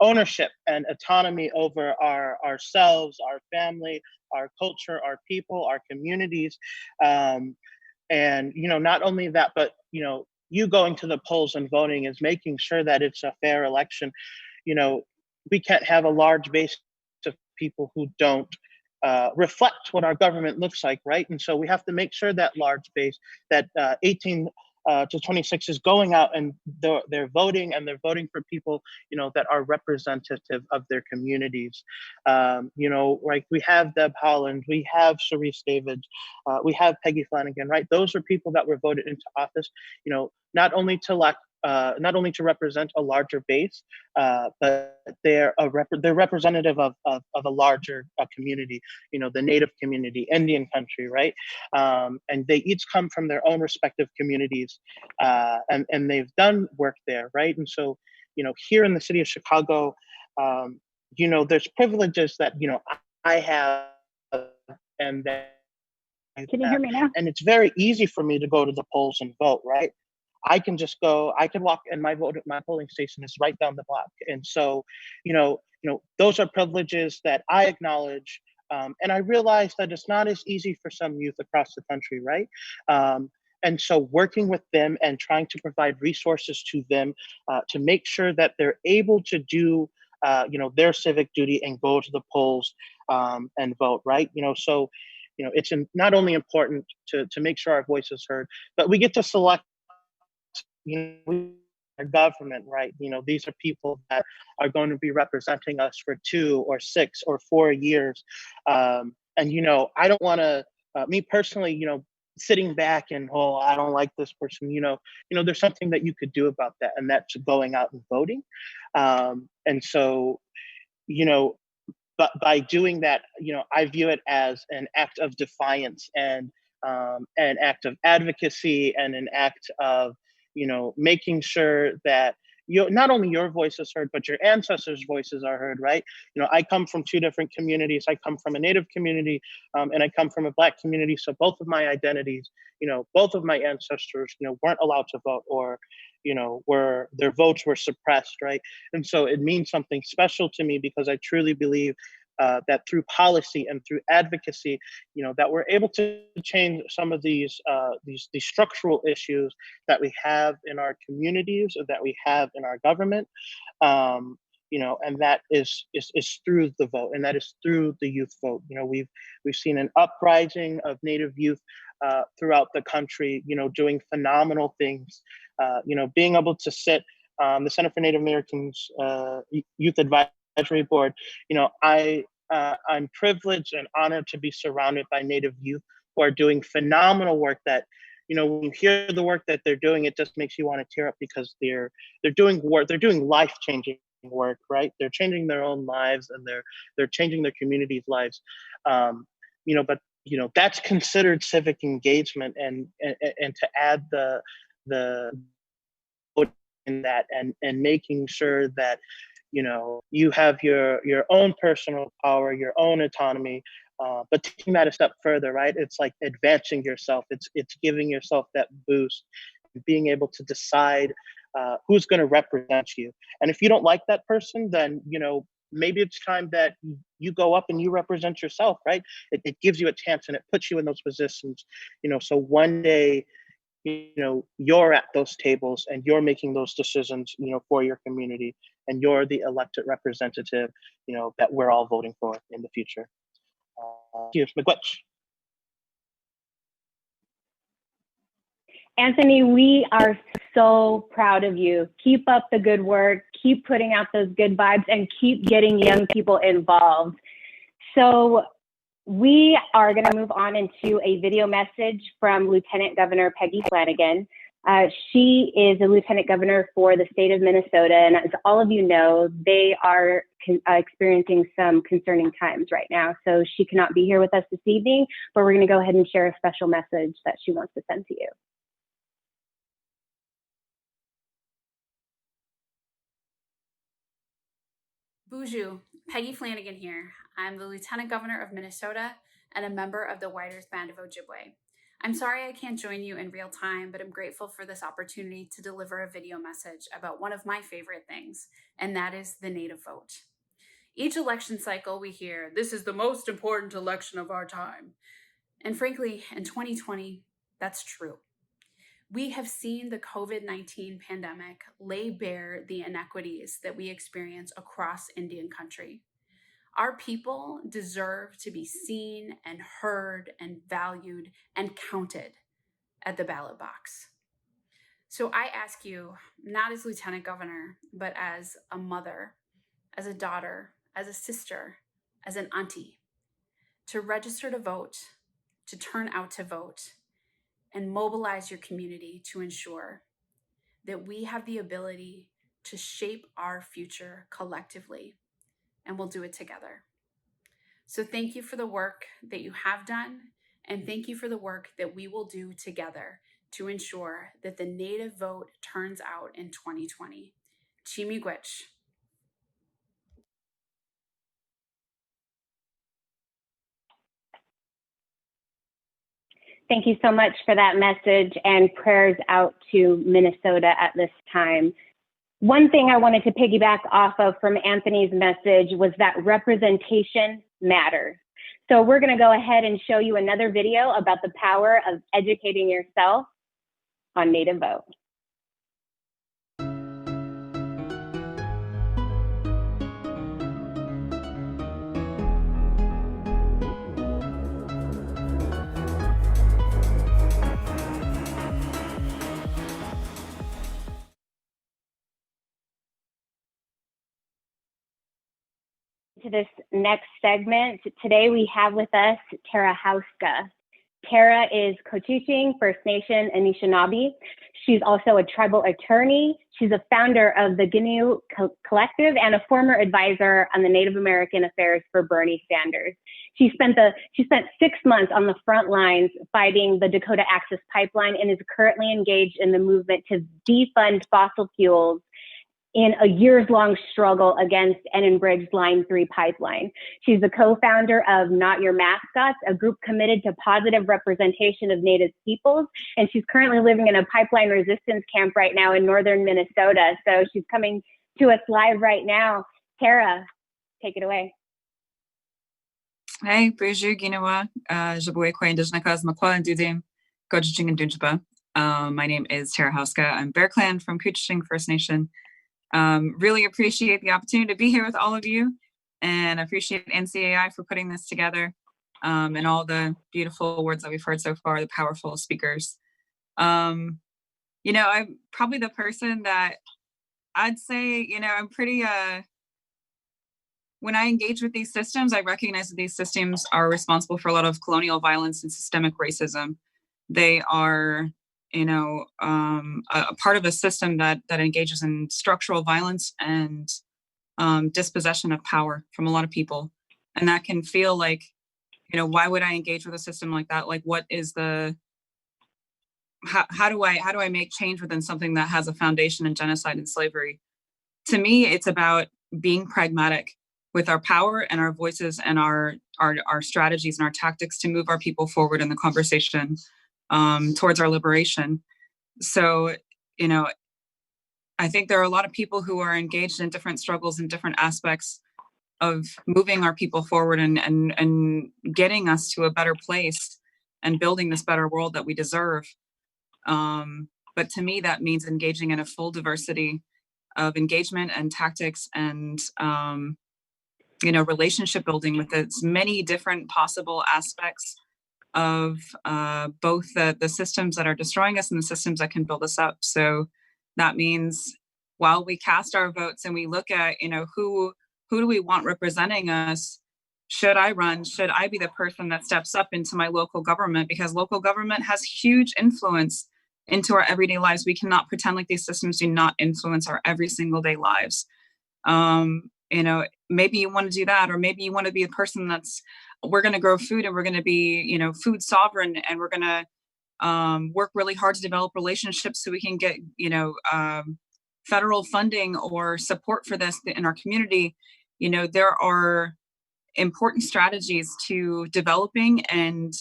ownership and autonomy over ourselves, our family, our culture, our people, our communities. And, not only that, but, you going to the polls and voting is making sure that it's a fair election. We can't have a large base of people who don't reflect what our government looks like, right? And so we have to make sure that large base, that 18 to 26 is going out and they're voting, and they're voting for people, that are representative of their communities. Like we have Deb Haaland, we have Sharice David, we have Peggy Flanagan, right? Those are people that were voted into office, not only to represent a larger base, but they're representative of a larger community, the Native community, Indian country, right? And they each come from their own respective communities, and they've done work there, right? And so, here in the city of Chicago, there's privileges that, I have, and that. Can you hear me now? And it's very easy for me to go to the polls and vote, right? I can just go, I can walk, and my polling station is right down the block. And so, those are privileges that I acknowledge. And I realize that it's not as easy for some youth across the country, right? And so working with them and trying to provide resources to them to make sure that they're able to do, their civic duty and go to the polls and vote, right? So, it's not only important to make sure our voice is heard, but we get to select, our government, right? These are people that are going to be representing us for 2 or 6 or 4 years. And, I don't want to, me personally, sitting back and, oh, I don't like this person, there's something that you could do about that, and that's going out and voting. And so, but by doing that, I view it as an act of defiance and an act of advocacy and an act of, making sure that not only your voice is heard, but your ancestors' voices are heard, right? I come from 2 different communities. I come from a Native community, and I come from a Black community. So both of my identities, both of my ancestors, weren't allowed to vote, or, their votes were suppressed, right? And so it means something special to me, because I truly believe that through policy and through advocacy, that we're able to change some of these structural issues that we have in our communities, or that we have in our government, and that is through the vote, and that is through the youth vote. We've seen an uprising of Native youth throughout the country, doing phenomenal things, being able to sit the Center for Native Americans Youth Advisory Board. I'm privileged and honored to be surrounded by Native youth who are doing phenomenal work that, when you hear the work that they're doing, it just makes you want to tear up, because they're doing work, they're doing life-changing work, right? They're changing their own lives, and they're changing their community's lives. But that's considered civic engagement, and to add the in that, and making sure that you have your own personal power, your own autonomy, but taking that a step further, right? It's like advancing yourself. It's giving yourself that boost, being able to decide who's going to represent you. And if you don't like that person, then, maybe it's time that you go up and you represent yourself, right? It gives you a chance and it puts you in those positions, so one day, you're at those tables and you're making those decisions, for your community, and you're the elected representative, that we're all voting for in the future. Here's Miigwech. Anthony, we are so proud of you. Keep up the good work, keep putting out those good vibes, and keep getting young people involved. So we are going to move on into a video message from Lieutenant Governor Peggy Flanagan. She is a lieutenant governor for the state of Minnesota, and as all of you know, they are experiencing some concerning times right now. So she cannot be here with us this evening, but we're going to go ahead and share a special message that she wants to send to you. Bonjour, Peggy Flanagan here. I'm the Lieutenant Governor of Minnesota and a member of the Writers Band of Ojibwe. I'm sorry I can't join you in real time, but I'm grateful for this opportunity to deliver a video message about one of my favorite things, and that is the Native vote. Each election cycle we hear, this is the most important election of our time. And frankly, in 2020, that's true. We have seen the COVID-19 pandemic lay bare the inequities that we experience across Indian country. Our people deserve to be seen and heard and valued and counted at the ballot box. So I ask you, not as Lieutenant Governor, but as a mother, as a daughter, as a sister, as an auntie, to register to vote, to turn out to vote, and mobilize your community to ensure that we have the ability to shape our future collectively, and we'll do it together. So thank you for the work that you have done, and thank you for the work that we will do together to ensure that the Native vote turns out in 2020. Miigwech. Thank you so much for that message, and prayers out to Minnesota at this time. One thing I wanted to piggyback off of from Anthony's message was that representation matters. So we're going to go ahead and show you another video about the power of educating yourself on Native Vote. To this next segment, today we have with us Tara Hauska. Tara is co-teaching First Nation Anishinaabe. She's also a tribal attorney. She's a founder of the GNU Collective and a former advisor on the Native American affairs for Bernie Sanders. She spent 6 months on the front lines fighting the Dakota Access Pipeline and is currently engaged in the movement to defund fossil fuels in a years-long struggle against Enbridge's Line 3 pipeline. She's the co-founder of Not Your Mascots, a group committed to positive representation of Native peoples, and she's currently living in a pipeline resistance camp right now in northern Minnesota. So she's coming to us live right now. Tara, take it away. Hey, bonjour, Ginawa. My name is Tara Hauska. I'm Bear Clan from Couchiching First Nation. Really appreciate the opportunity to be here with all of you, and appreciate NCAI for putting this together, and all the beautiful words that we've heard so far, the powerful speakers. I'm probably the person that I'd say, I'm pretty, when I engage with these systems, I recognize that these systems are responsible for a lot of colonial violence and systemic racism. They are a part of a system that engages in structural violence and dispossession of power from a lot of people. And that can feel like, why would I engage with a system like that? Like, what is how do I make change within something that has a foundation in genocide and slavery? To me, it's about being pragmatic with our power and our voices and our strategies and our tactics to move our people forward in the conversation towards our liberation. So, I think there are a lot of people who are engaged in different struggles and different aspects of moving our people forward and getting us to a better place and building this better world that we deserve. But to me, that means engaging in a full diversity of engagement and tactics and, relationship building with its many different possible aspects of both the systems that are destroying us and the systems that can build us up. So that means while we cast our votes and we look at, who do we want representing us? Should I run? Should I be the person that steps up into my local government? Because local government has huge influence into our everyday lives. We cannot pretend like these systems do not influence our every single day lives. Maybe you want to do that, or maybe you want to be a person we're going to grow food and we're going to be, food sovereign, and we're going to work really hard to develop relationships so we can get, federal funding or support for this in our community. There are important strategies to developing and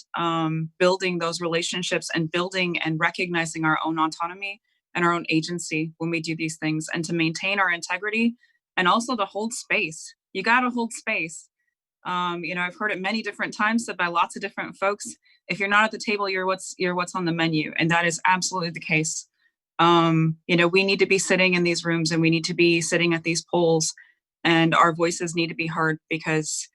building those relationships and building and recognizing our own autonomy and our own agency when we do these things, and to maintain our integrity and also to hold space. You got to hold space. I've heard it many different times said by lots of different folks. If you're not at the table, you're what's on the menu. And that is absolutely the case. We need to be sitting in these rooms and we need to be sitting at these polls, and our voices need to be heard because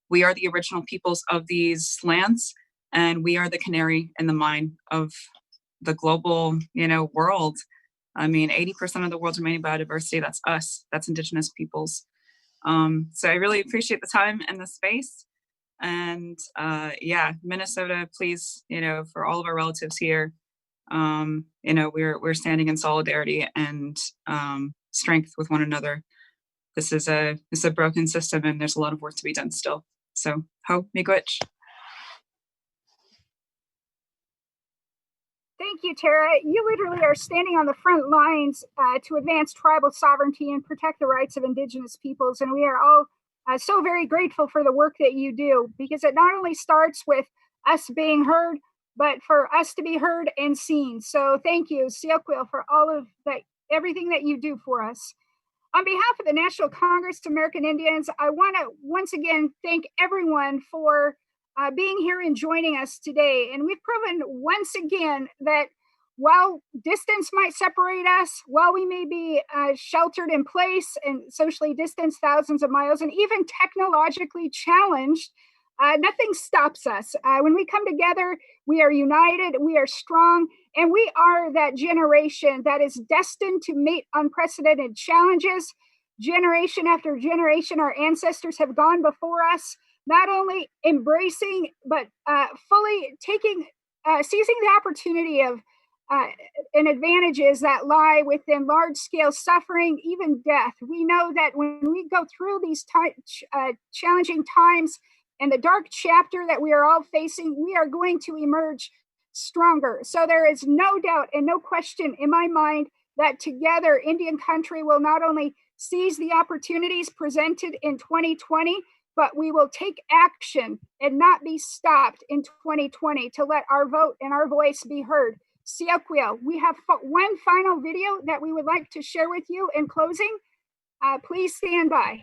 we are the original peoples of these lands, and we are the canary in the mine of the global, world. 80% of the world's remaining biodiversity, that's us, that's Indigenous peoples. So I really appreciate the time and the space. And Minnesota, please, for all of our relatives here, we're standing in solidarity and strength with one another. This is a broken system, and there's a lot of work to be done still. So ho miigwech. Thank you, Tara. You literally are standing on the front lines to advance tribal sovereignty and protect the rights of Indigenous peoples. And we are all so very grateful for the work that you do, because it not only starts with us being heard, but for us to be heard and seen. So thank you, Siakwil, for all of that, everything that you do for us. On behalf of the National Congress of American Indians, I want to once again thank everyone for being here and joining us today. And we've proven once again that while distance might separate us, while we may be sheltered in place and socially distanced thousands of miles and even technologically challenged, nothing stops us. When we come together, we are united, we are strong, and we are that generation that is destined to meet unprecedented challenges. Generation after generation, our ancestors have gone before us, not only embracing, but fully seizing the opportunity of and advantages that lie within large-scale suffering, even death. We know that when we go through these challenging times and the dark chapter that we are all facing, we are going to emerge stronger. So there is no doubt and no question in my mind that together Indian country will not only seize the opportunities presented in 2020, but we will take action and not be stopped in 2020 to let our vote and our voice be heard. Siakwil, we have one final video that we would like to share with you in closing. Please stand by.